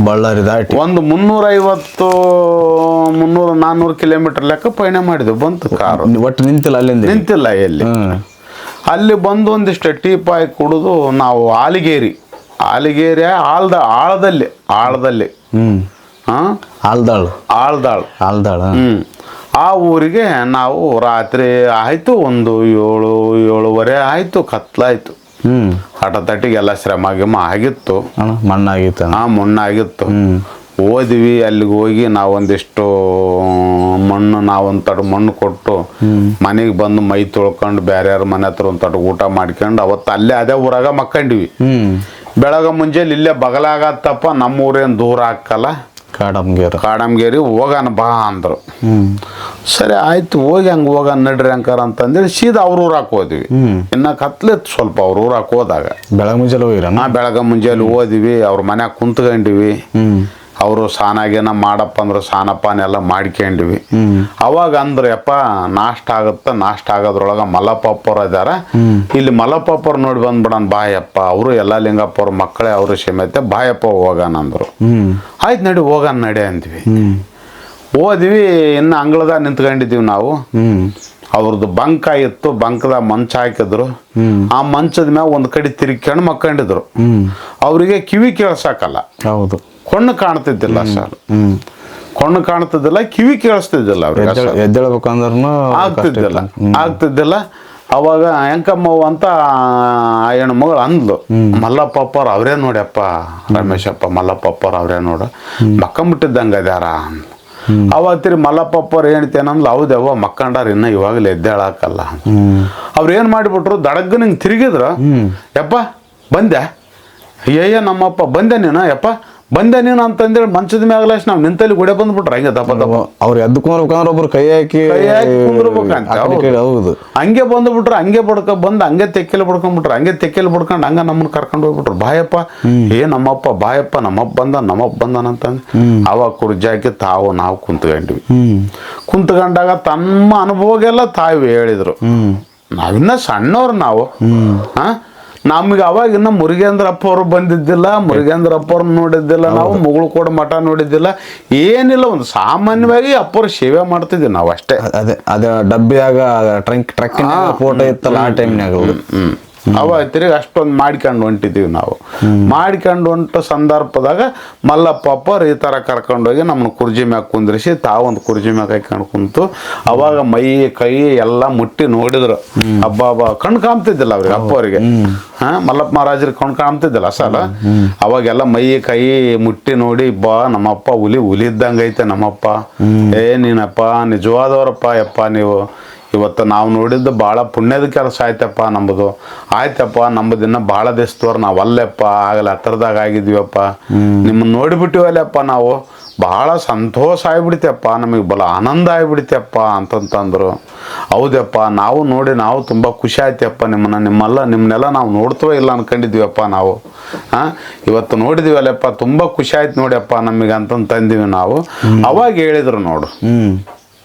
ಬಳ್ಳಾರಿ ದಾಟಿ ಒಂದು 350-400 ಕಿಲೋಮೀಟರ್ ಲೆಕ್ಕ ಪಯಣ ಮಾಡಿದ್ವಿ. ಬಂತು ಕಾರು, ಒಟ್ಟು ನಿಂತಿಲ್ಲ, ಅಲ್ಲಿಂದ ನಿಂತಿಲ್ಲ ಎಲ್ಲಿ. ಅಲ್ಲಿ ಬಂದು ಒಂದಿಷ್ಟು ಟೀ ಪಾಯ್ ಕುಡಿದು ನಾವು ಆಲಿಗೇರಿ ಆಳದಲ್ಲಿ ಆಳ್ದಾಳ್ ಆ ಊರಿಗೆ ನಾವು ರಾತ್ರಿ ಆಯ್ತು, ಒಂದು 7-7:30 ಆಯ್ತು, ಕತ್ಲಾಯ್ತು. ಹಠತಟ್ಟಿಗೆಲ್ಲ ಶ್ರಮ ಗಿಮ ಆಗಿತ್ತು, ಮಣ್ಣಾಗಿತ್ತು. ಓದಿವಿ, ಅಲ್ಲಿಗೆ ಹೋಗಿ ನಾವೊಂದಿಷ್ಟು ಮಣ್ಣು, ನಾವೊಂದು ತಡ ಮಣ್ಣು ಕೊಟ್ಟು ಮನೆಗೆ ಬಂದು ಮೈ ತೊಳ್ಕೊಂಡು ಬೇರೆಯವ್ರ ಮನೆ ಹತ್ರ ಒಂದು ತಡ ಊಟ ಮಾಡ್ಕೊಂಡು ಅವತ್ತು ಅಲ್ಲೇ ಅದೇ ಊರಾಗ ಮಕ್ಕಂಡಿವಿ. ಬೆಳಗ ಮುಂಜಾನೆ ಇಲ್ಲೇ ಬಗಲಾಗತ್ತಪ್ಪ, ನಮ್ಮ ಊರೇನು ದೂರ ಹಾಕಲ್ಲ, ಕಾಡಮ್ಗೇರಿ ಹೋಗೋಣ ಬಾ ಅಂದರು. ಸರಿ ಆಯ್ತು, ಹೋಗಿ ಹಂಗೆ ಹೋಗೋಣ ನಡ್ರಿ ಅಂಕಾರ ಅಂತಂದೇಳಿ ಸೀದಾ ಅವ್ರ ಊರಾಕ್ ಹೋದ್ವಿ. ಇನ್ನು ಕತ್ಲಿತ್ತು ಸ್ವಲ್ಪ ಅವ್ರ ಊರಾಕ್ ಹೋದಾಗ. ಬೆಳಗ್ಗೆ ಮುಂಜಾನೆ ಹೋದಿವಿ, ಅವ್ರ ಮನ್ಯಾಗ ಕುಂತ್ಕೊಂಡಿವಿ. ಅವರು ಸಾನಾಗೇನ ಮಾಡಪ್ಪ ಅಂದ್ರೆ ಸಾನಪಾನೆಲ್ಲ ಮಾಡ್ಕೊಂಡಿವಿ. ಅವಾಗ ಅಂದ್ರೆ ಯಪ್ಪ ನಾಷ್ಟ ಆಗುತ್ತೆ, ನಾಷ್ಟ ಆಗೋದ್ರೊಳಗೆ ಮಲ್ಲಪ್ಪವ್ರು ಇದಾರ, ಇಲ್ಲಿ ಮಲ್ಲಪ್ಪವ್ರು ನೋಡಿ ಬಂದ್ಬಿಡೋಣ ಬಾಯಪ್ಪ, ಅವರು ಎಲ್ಲ ಲಿಂಗಪ್ಪವ್ರ ಮಕ್ಕಳೇ ಅವರು ಸಮೇತ, ಬಾಯಪ್ಪ ಹೋಗೋಣ ಅಂದರು. ಆಯ್ತು ನಡಿ ಹೋಗೋಣ ನಡಿ ಅಂದ್ವಿ. ಹೋದ್ವಿ, ಇನ್ನು ಅಂಗಳದಾಗ ನಿಂತ್ಕೊಂಡಿದ್ದೀವಿ ನಾವು. ಅವ್ರದ್ದು ಬಂಕ ಇತ್ತು, ಬಂಕದಾಗ ಮಂಚ ಹಾಕಿದ್ರು. ಆ ಮಂಚದ ಮ್ಯಾಗ ಒಂದು ಕಡೆ ತಿರ್ಕೊಂಡು ಮಕ್ಕೊಂಡಿದ್ರು. ಅವರಿಗೆ ಕಿವಿ ಕೇಳ್ಸಕ್ಕಲ್ಲ, ಹೌದು, ಕಣ್ಣು ಕಾಣ್ತಿದ್ದಿಲ್ಲ ಸರ್, ಕಣ್ಣು ಕಾಣ್ತಿದ್ದಿಲ್ಲ, ಕಿವಿ ಕೇಳಿಸ್ತಿದ್ದಿಲ್ಲ, ಅವ್ರಿಗೆ ಎದ್ದೇಳ್ಬೇಕಂದ್ರೂ ಆಗ್ತಿದ್ದಿಲ್ಲ. ಅವಾಗ ಎಂಕಮ್ಮವ್ವ ಅಂತ ಆ ಹೆಣ್ಮಗಳು ಅಂದ್ಲು, ಮಲ್ಲಪ್ಪವ್ರು ಅವರೇ ನೋಡ್ಯಪ್ಪ ರಮೇಶಪ್ಪ, ಮಲ್ಲಪ್ಪವ್ರು ಅವರೇ ನೋಡ, ಮಕ್ಕಂಬಿಟ್ಟಿದ್ದಂಗೆ ಅದ್ಯಾರ ಅಂದ್ಲು. ಅವತ್ತಿರಿ ಮಲ್ಲಪ್ಪವ್ರು ಹೇಳ್ತೇನಂದ್ಲು, ಹೌದವ್ವ ಮಕ್ಕಂಡಾರ ಇನ್ನ ಇವಾಗಲೇ ಎದ್ದೇಳಾಕಲ್ಲ. ಅವ್ರು ಏನು ಮಾಡಿಬಿಟ್ರು, ದಡಗ್ಗ ನಿಂಗೆ ತಿರುಗಿದ್ರು, ಯಪ್ಪ ಬಂದೆ, ಅಯ್ಯಯ್ಯ ನಮ್ಮಪ್ಪ ಬಂದೆ ನೀನು, ಯಪ್ಪ ಬಂದೆ ನೀನು ಅಂತಂದೇಳಿ ಮಂಚದ ಮ್ಯಾಗಲ ನಾವು ನಿಂತಲ್ಲಿ ಗುಡೆ ಬಂದ್ಬಿಟ್ರೆ ಹಂಗೆ ದಪ್ಪ ದಪ್ಪ ಅವ್ರು ಎದ್ದು ಕುಂದ್ರಬೇಕಂದ್ರೆ ಒಬ್ರು ಕೈ ಹಾಕಿ ಕುಂದ್ರಬೇಕಂತ ಹೌದು ಹಂಗೆ ಬಂದ್ಬಿಟ್ರೆ ಹಂಗೆ ಬಂದು ಹಂಗೆ ತೆಕ್ಕೆಲಿ ಬಡ್ಕೊಂಡ್ಬಿಟ್ರೆ ಹಂಗೆ ತೆಕ್ಕೆಲಿ ಬಡ್ಕೊಂಡು ಹಂಗ ನಮ್ಮನ್ನ ಕರ್ಕೊಂಡು ಹೋಗ್ಬಿಟ್ರು ಬಾಯಪ್ಪ ನಮ್ಮಪ್ಪ ಬಾಯಪ್ಪ ನಮ್ಮಪ್ಪ ಬಂದನಂತಂದು ಅವಾಗ ಕುರ್ಜಿ ಹಾಕಿ ನಾವು ಕುಂತ್ಕೊಂಡ್ವಿ. ಕುಂತ್ಕೊಂಡಾಗ ತಮ್ಮ ಅನುಭವಗೆಲ್ಲ ತಾವು ಹೇಳಿದ್ರು. ನಾವಿನ್ನ ಸಣ್ಣವ್ರು ನಾವು ನಮ್ಗೆ ಅವಾಗ ಇನ್ನ ಮುರುಗೇಂದ್ರಪ್ಪ ಅವರು ಬಂದಿದ್ದಿಲ್ಲ, ಮುರುಗೇಂದ್ರಪ್ಪ ಅವ್ರನ್ನ ನೋಡಿದ್ದಿಲ್ಲ, ನಾವು ಮುಗುಳ್ಕೋಡ ಮಠ ನೋಡಿದ್ದಿಲ್ಲ, ಏನಿಲ್ಲ. ಒಂದು ಸಾಮಾನ್ಯವಾಗಿ ಅಪ್ಪವ್ರ ಸೇವೆ ಮಾಡ್ತಿದ್ವಿ ನಾವು ಅಷ್ಟೇ. ಅದೇ ಡಬ್ಬಿಯಾಗ ಟ್ರಕ್ ಫೋಟೋ ಇತ್ತಲ್ಲ ಆ ಟೈಮ್ನಾಗ ಅವ ತಿರುಗಿ ಅಷ್ಟೊಂದು ಮಾಡ್ಕೊಂಡು ಹೊಂಟಿದ್ದೀವಿ ನಾವು. ಮಾಡ್ಕೊಂಡು ಹೊಂಟ ಸಂದರ್ಭದಾಗ ಮಲ್ಲಪ್ಪ ಅಪ್ಪರು ಈ ಥರ ಕರ್ಕೊಂಡೋಗಿ ನಮ್ಮನ್ನ ಕುರ್ಜಿ ಮ್ಯಾಗ ಕುಂದ್ರಿಸಿ ತಾವೊಂದು ಕುರ್ಜಿ ಮ್ಯಾಗ ಹಾಕೊಂಡು ಕುಂತು ಅವಾಗ ಮೈ ಕೈ ಎಲ್ಲ ಮುಟ್ಟಿ ನೋಡಿದ್ರು. ಹಬ್ಬ ಕಣ್ ಕಾಮ್ತಿದ್ದಿಲ್ಲ ಅವ್ರಿಗೆ ಅಪ್ಪವರಿಗೆ. ಮಲ್ಲಪ್ಪ ಮಹಾರಾಜರಿಗೆ ಕಣ್ ಕಾಮ್ತಿದ್ದಿಲ್ಲ ಅಸಲ. ಅವಾಗೆಲ್ಲ ಮೈ ಕೈ ಮುಟ್ಟಿ ನೋಡಿ ನಮ್ಮಪ್ಪ ಹುಲಿ ಇದ್ದಂಗೆ ಐತೆ ನಮ್ಮಪ್ಪ. ನೀನಪ್ಪ ನಿಜವಾದವರಪ್ಪ ಯಪ್ಪ ನೀವು. ಇವತ್ತು ನಾವು ನೋಡಿದ್ದು ಭಾಳ ಪುಣ್ಯದ ಕೆಲಸ ಆಯ್ತಪ್ಪ ನಮ್ಮದು. ಆಯ್ತಪ್ಪ ನಮ್ಮದು ಇನ್ನೂ ಭಾಳ ದಿವಸದವ್ರು ನಾವು ಅಲ್ಲೆಪ್ಪ ಆಗಲ್ಲ ಹತ್ರದಾಗ ಆಗಿದ್ವಿಯಪ್ಪ. ನಿಮ್ಮನ್ನು ನೋಡಿಬಿಟ್ಟಿವಲ್ಲಪ್ಪ ನಾವು. ಭಾಳ ಸಂತೋಷ ಆಗಿಬಿಡ್ತಪ್ಪ, ನಮಗೆ ಬಲ ಆನಂದ ಆಗಿಬಿಡ್ತಪ್ಪ ಅಂತಂತಂದರು. ಹೌದಪ್ಪ ನಾವು ನೋಡಿ ನಾವು ತುಂಬ ಖುಷಿ ಆಯ್ತಪ್ಪ ನಿಮ್ಮನ್ನೆಲ್ಲ ನಾವು ನೋಡ್ತವೋ ಇಲ್ಲ ಅನ್ಕೊಂಡಿದ್ವಿಯಪ್ಪ ನಾವು. ಇವತ್ತು ನೋಡಿದ್ವಲ್ಲಪ್ಪ ತುಂಬ ಖುಷಿ ಆಯ್ತು ನೋಡ್ಯಪ್ಪ ನಮಗೆ ಅಂತಂದಿವಿ ನಾವು. ಅವಾಗ ಹೇಳಿದ್ರು ನೋಡು,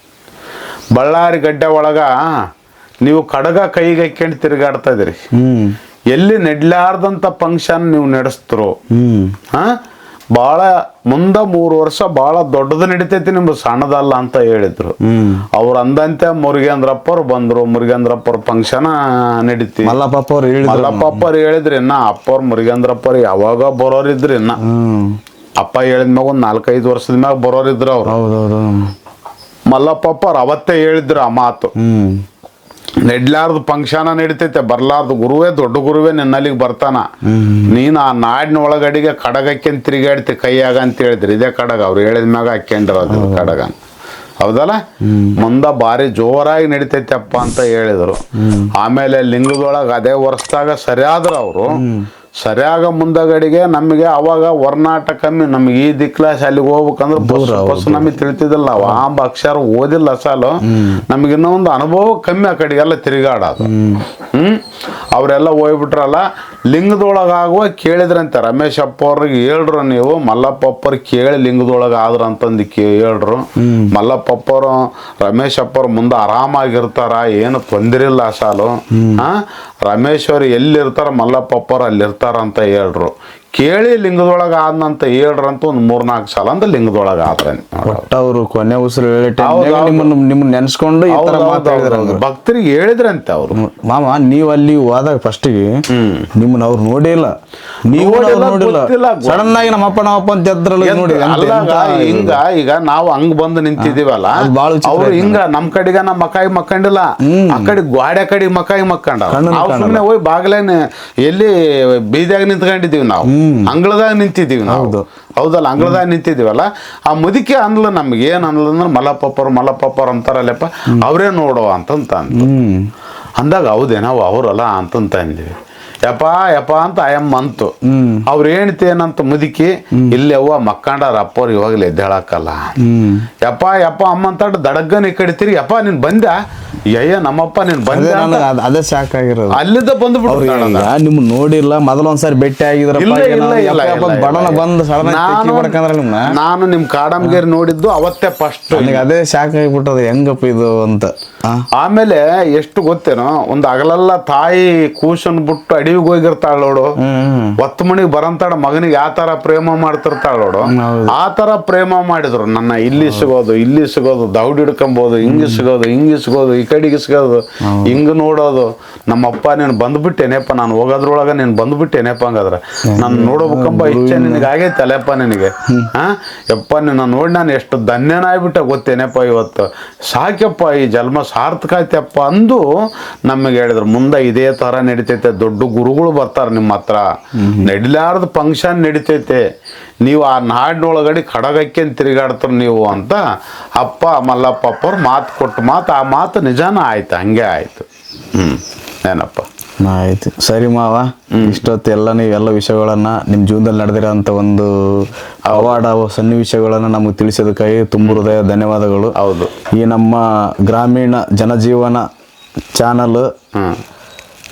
ಬಳ್ಳಾರಿ ಗಡ್ಡೆ ಒಳಗ ನೀವು ಕಡಗ ಕೈಗೆ ಹಾಕ್ಕೊಂಡು ತಿರುಗಾಡ್ತಾ ಇದ್ರಿ, ಎಲ್ಲಿ ನೆಡ್ಲಾರ್ದಂಥ ಫಂಕ್ಷನ್ ನೀವು ನಡೆಸ್ತರು. ಭಾಳ ಮುಂದೆ 3 ವರ್ಷ ಭಾಳ ದೊಡ್ಡದು ನಡಿತೈತಿ, ನಿಮ್ದು ಸಣ್ಣದಲ್ಲ ಅಂತ ಹೇಳಿದ್ರು. ಅವ್ರು ಅಂದಂತೆ ಮುರುಗೇಂದ್ರಪ್ಪರು ಬಂದರು. ಮುರುಗೇಂದ್ರಪ್ಪರ ಫಂಕ್ಷನ್ ನಡೀತಿ. ಮಲ್ಲಪ್ಪರು ಹೇಳಿದ್ರಿ ಇನ್ನ ಅಪ್ಪವ್ರು ಮುರುಗೇಂದ್ರಪ್ಪರು ಯಾವಾಗ ಬರೋರಿದ್ರಿ. ಇನ್ನ ಅಪ್ಪ ಹೇಳಿದ್ಮ್ಯಾಗ ಒಂದು 4-5 ವರ್ಷದ ಮ್ಯಾಗ ಬರೋರಿದ್ರು ಅವ್ರು. ಮಲ್ಲಪ್ಪಪ್ಪರು ಅವತ್ತೇ ಹೇಳಿದ್ರು ಆ ಮಾತು. ನೆಡ್ಲಾರ್ದು ಫಂಕ್ಷನ ನಡಿತೈತೆ, ಬರ್ಲಾರ್ದು ಗುರುವೇ ದೊಡ್ಡ ಗುರುವೇ ನಿನ್ನಲ್ಲಿಗೆ ಬರ್ತಾನ. ನೀನು ಆ ನಾಡಿನ ಒಳಗಡೆಗೆ ಕಡಗ ಹಾಕ್ಯಂತ ತಿರುಗಾಡ್ತಿ ಕೈಯಾಗ ಅಂತ ಹೇಳಿದ್ರಿ. ಇದೇ ಕಡಗ ಅವ್ರು ಹೇಳಿದ ಮ್ಯಾಗ ಹಾಕ್ಯಂಡ್ರದು ಕಡಗ. ಹೌದಲ್ಲ, ಮುಂದೆ ಭಾರಿ ಜೋರಾಗಿ ನಡಿತೈತೆ ಅಪ್ಪ ಅಂತ ಹೇಳಿದ್ರು. ಆಮೇಲೆ ಲಿಂಗದೊಳಗೆ ಅದೇ ವರ್ಷದಾಗ ಸರಿಯಾದ್ರು ಅವರು. ಸರಿಯಾಗ ಮುಂದಗಡೆಗೆ ನಮಗೆ ಅವಾಗ ವರ್ನಾಟ ಕಮ್ಮಿ. ನಮಗೆ ಈ ದಿಕ್ಲಾಸ್ ಅಲ್ಲಿಗೆ ಹೋಗ್ಬೇಕಂದ್ರೆ ಬಸ್ ನಮಗೆ ತಿಳಿತಿದ್ದಿಲ್ಲ. ನಾವು ಅಕ್ಷರ ಓದಿಲ್ಲ ಸಾಲು. ನಮಗೆ ಇನ್ನೂ ಒಂದು ಅನುಭವ ಕಮ್ಮಿ ಆ ಕಡೆಗೆಲ್ಲ ತಿರುಗಾಡೋದು. ಅವರೆಲ್ಲ ಹೋಗ್ಬಿಟ್ರಲ್ಲ. ಲಿಂಗದೊಳಗಾಗುವ ಕೇಳಿದ್ರಂತೆ ರಮೇಶ್ ಅಪ್ಪ ಅವ್ರಿಗೆ ಹೇಳ್ರು ನೀವು ಮಲ್ಲಪ್ಪ ಅಪ್ಪರು ಕೇಳಿ ಲಿಂಗದೊಳಗೆ ಆದ್ರ ಅಂತಂದು ಹೇಳ್ರು. ಮಲ್ಲಪ್ಪ ಅಪ್ಪರು ರಮೇಶ್ ಅಪ್ಪರು ಮುಂದೆ ಆರಾಮಾಗಿರ್ತಾರ, ಏನು ತೊಂದರೆ ಇಲ್ಲ ಸಾಲು. ರಮೇಶ್ ಅವ್ರು ಎಲ್ಲಿರ್ತಾರ ಮಲ್ಲಪ್ಪ ಅಪ್ಪರು ಅಲ್ಲಿರ್ತಾರ ಅಂತ ಹೇಳ್ರು. ಕೇಳಿ ಲಿಂಗದೊಳಗೆ ಆದ್ನಂತ ಹೇಳ್ರಂತ ಒಂದು 3-4 ಸಲ ಅಂತ ಲಿಂಗದೊಳಗೆ ಆದ್ರೆ ಅವರು ಕೊನೆ ಉಸಿರು ನಿಮ್ಮನ್ನ ನೆನ್ಸ್ಕೊಂಡು ಭಕ್ತರಿಗೆ ಹೇಳಿದ್ರಂತೆ ಅವ್ರು. ಮಾಮ ನೀವು ಅಲ್ಲಿ ಹೋದಾಗ ಫಸ್ಟಿಗೆ ನಿಮ್ಮನ್ನ ಅವ್ರು ನೋಡಿಲ್ಲ, ನೀವು ನೋಡಿಲ್ಲ. ಸಡನ್ ಆಗಿ ನಮ್ಮಪ್ಪ ಅಂತ ಎದ್ರಲ್ಲ ನೋಡಿ. ಹಿಂಗ ಈಗ ನಾವು ಹಂಗ್ ಬಂದು ನಿಂತಿದೀವಲ್ಲ, ಅವ್ರು ಹಿಂಗ ನಮ್ ಕಡೆಗ ನಮ್ಮ ಮಕಾಯಿ ಮಕ್ಕಂಡಿಲ್ಲ, ಆ ಕಡೆ ಗೋಡೆ ಕಡೆಗೆ ಮಕಾಯಿ ಮಕ್ಕಂಡ. ನಾವು ಸುಮ್ಮನೆ ಹೋಗಿ ಬಾಗ್ಲೇನೆ ಎಲ್ಲಿ ಬೀದಿಯಾಗ ನಿಂತ್ಕೊಂಡಿದೀವಿ, ನಾವು ಅಂಗಳದಾಗ ನಿಂತಿದ್ದೀವಿ ನಾವು. ಹೌದಲ್ಲ, ಅಂಗಳದಾಗ ನಿಂತಿದ್ದೀವಲ್ಲ. ಆ ಮುದುಕಿ ಅನ್ಲ ನಮ್ಗೆ ಏನ್ ಅನ್ಲ ಅಂದ್ರೆ ಮಲ್ಲಪ್ಪಪ್ಪರು ಅಂತಾರಲ್ಲಪ್ಪ ಅವ್ರೇ ನೋಡುವ ಅಂತಂತ ಅಂದಾಗ ಹೌದೇನಾವು ಅವರಲ್ಲ ಅಂತಂತ ಅಂದಿವಿ. ಯಪ್ಪ ಅಂತ ಅಯ್ಯಮ್ಮ ಅಂತು. ಅವ್ರ ಹೆಣ್ತಿ ಏನಂತ ಮುದುಕಿ, ಇಲ್ಲಿ ಅವ್ವ ಮಕ್ಕಂಡಾರ ಅಪ್ಪವ್ರು ಇವಾಗಲೇ ಎದ್ದೇಳಕ್ಕಲ್ಲ. ಯಪ್ಪ ಅಮ್ಮ ಅಂತ ದಡಗ್ಗನ ಈ ಕಡೆ ತಿರುಗಿ ಯಪ್ಪ ನೀನ್ ಬಂದ, ನಮ್ಮಪ್ಪ ನೀನ್ ಬಂದ. ಅದೇ ಸಾಕಾಗಿರೋದು. ಅಲ್ಲಿದ್ದ ಬಂದ್ಬಿಟ್ಟು ನಿಮ್ ನೋಡಿಲ್ಲ, ಮೊದಲ ಒಂದ್ಸರಿ ಭೇಟಿ ಆಗಿದ್ರ. ನಾನು ನಿಮ್ ಕಾಡಂಗೇರಿ ನೋಡಿದ್ದು ಅವತ್ತೇ ಫಸ್ಟ್. ಅದೇ ಸಾಕಾಗಿಬಿಟ್ಟದ ಹೆಂಗಪ್ಪ ಇದು ಅಂತ. ಆಮೇಲೆ ಎಷ್ಟು ಗೊತ್ತೇನೋ, ಒಂದು ಹಗಲೆಲ್ಲ ತಾಯಿ ಕೂಸನ್ ಬಿಟ್ಟು ಅಡವಿಗೆ ಹೋಗಿರ್ತಾಳ ನೋಡು. 10 ಮಣಿಗೆ ಬರಂತಾಳ ಮಗನಿಗೆ ಯಾವ ತರ ಪ್ರೇಮ ಮಾಡ್ತಿರ್ತಾಳ ನೋಡು. ಆ ತರ ಪ್ರೇಮ ಮಾಡಿದ್ರು. ನನ್ನ ಇಲ್ಲಿ ಸಿಗೋದು ದೌಡ್ ಹಿಡ್ಕೊಂಬೋದು, ಹಿಂಗೆ ಸಿಗೋದು ಈ ಕಡೆಗೆ ಸಿಗೋದು, ಹಿಂಗ ನೋಡೋದು. ನಮ್ಮಪ್ಪ ನೀನು ಬಂದ್ಬಿಟ್ಟೇನೆಪ್ಪ, ನಾನು ಹೋಗೋದ್ರೊಳಗ ನೀನು ಬಂದ್ಬಿಟ್ಟೇನೆಪ್ಪ. ಹಂಗಾದ್ರೆ ನಾನು ನೋಡಬೇಕಂಬ ಇಚ್ಛೆ ನಿನಗೆ ಆಗೈತೆ ಅಲ್ಲಪ್ಪ ನಿನಗೆ. ಯಪ್ಪ ನಿನ್ನ ನೋಡಿ ನಾನು ಎಷ್ಟು ಧನ್ಯನಾಗ್ಬಿಟ್ಟೆ ಗೊತ್ತೇನೆಪ್ಪ ಇವತ್ತು. ಸಾಕ್ಯಪ್ಪ, ಈ ಜನ್ಮ ಸಾರ್ಥಕ ಆಯ್ತಪ್ಪ ಅಂದು ನಮಗೆ ಹೇಳಿದ್ರು. ಮುಂದೆ ಇದೇ ತರ ನಡಿತೈತೆ, ದೊಡ್ಡ ಗುರುಗಳು ಬರ್ತಾರೆ ನಿಮ್ಮ ಹತ್ರ, ನಡಿಲಾರ್ದ ಫಂಕ್ಷನ್ ನಡಿತೈತೆ, ನೀವು ಆ ನಾಡಿನೊಳಗಡೆ ಕಡಗಕ್ಕೆ ತಿರುಗಾಡ್ತಾರ ನೀವು ಅಂತ ಅಪ್ಪ ಮಲ್ಲಪ್ಪ ಅಪ್ಪವ್ರು ಮಾತು ಕೊಟ್ಟು ಆ ಮಾತು ನಿಜಾನ ಆಯ್ತು. ಹಂಗೆ ಆಯ್ತು. ಏನಪ್ಪ. ಆಯ್ತು ಸರಿ ಮಾವ, ಇಷ್ಟೊತ್ತು ಎಲ್ಲ ನೀವೆಲ್ಲ ವಿಷಯಗಳನ್ನ ನಿಮ್ಮ ಜೀವನದಲ್ಲಿ ನಡೆದಿರೋಂಥ ಒಂದು ಅವಾರ್ಡ್ ಸನ್ನಿವೇಶಗಳನ್ನ ನಮಗೆ ತಿಳಿಸೋದಕ್ಕಾಗಿ ತುಂಬ ಹೃದಯ ಧನ್ಯವಾದಗಳು. ಹೌದು. ಈ ನಮ್ಮ ಗ್ರಾಮೀಣ ಜನಜೀವನ ಚಾನಲ್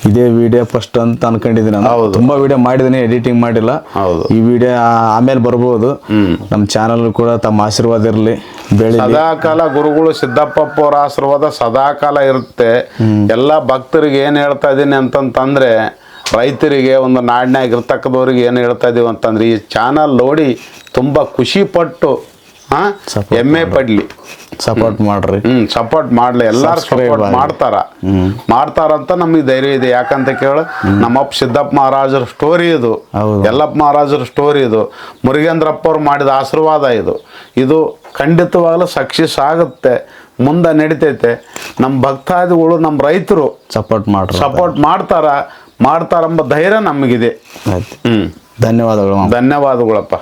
ಇದೇ ವಿಡಿಯೋ ಫಸ್ಟ್ ಅಂತ ಅನ್ಕೊಂಡಿದ್ದೀನಿ ನಾನು. ತುಂಬಾ ವಿಡಿಯೋ ಮಾಡಿದ್ದೀನಿ, ಎಡಿಟಿಂಗ್ ಮಾಡಿಲ್ಲ. ಈ ವಿಡಿಯೋ ಆಮೇಲೆ ಬರ್ಬೋದು. ನಮ್ಮ ಚಾನಲ್ ಕೂಡ ತಮ್ಮ ಆಶೀರ್ವಾದ ಇರಲಿ, ಬೆಳಿ. ಸದಾಕಾಲ ಗುರುಗಳು ಸಿದ್ದಪ್ಪಪ್ಪ ಅವರ ಆಶೀರ್ವಾದ ಸದಾಕಾಲ ಇರುತ್ತೆ. ಎಲ್ಲ ಭಕ್ತರಿಗೆ ಏನು ಹೇಳ್ತಾ ಇದ್ದೀನಿ ಅಂತಂತಂದ್ರೆ, ರೈತರಿಗೆ ಒಂದು ನಾಡಿನಾಗ ಇರ್ತಕ್ಕದವ್ರಿಗೆ ಏನು ಹೇಳ್ತಾ ಇದೀವಿ ಅಂತಂದ್ರೆ, ಈ ಚಾನಲ್ ನೋಡಿ ತುಂಬಾ ಖುಷಿ ಪಟ್ಟು ಹೆಮ್ಮೆ ಪಡ್ಲಿ, ಸಪೋರ್ಟ್ ಮಾಡ್ರಿ. ಸಪೋರ್ಟ್ ಮಾಡ್ಲಿ, ಎಲ್ಲಾರು ಸಪೋರ್ಟ್ ಮಾಡ್ತಾರಂತ ನಮಗೆ ಧೈರ್ಯ ಇದೆ. ಯಾಕಂತ ಕೇಳ, ನಮ್ಮಪ್ಪ ಸಿದ್ದಪ್ಪ ಮಹಾರಾಜರ ಸ್ಟೋರಿ ಇದು, ಯಲ್ಲಪ್ಪ ಮಹಾರಾಜರ ಸ್ಟೋರಿ ಇದು, ಮುರುಗೇಂದ್ರಪ್ಪ ಅವ್ರು ಮಾಡಿದ ಆಶೀರ್ವಾದ ಇದು ಖಂಡಿತವಾಗ್ಲೂ ಸಕ್ಸಸ್ ಆಗುತ್ತೆ, ಮುಂದೆ ನಡಿತೈತೆ. ನಮ್ಮ ಭಕ್ತಾದಿಗಳು, ನಮ್ಮ ರೈತರು ಸಪೋರ್ಟ್ ಮಾಡ್ತಾರಂಬ ಧೈರ್ಯ ನಮಗಿದೆ. ಧನ್ಯವಾದಗಳು. ಧನ್ಯವಾದಗಳಪ್ಪ.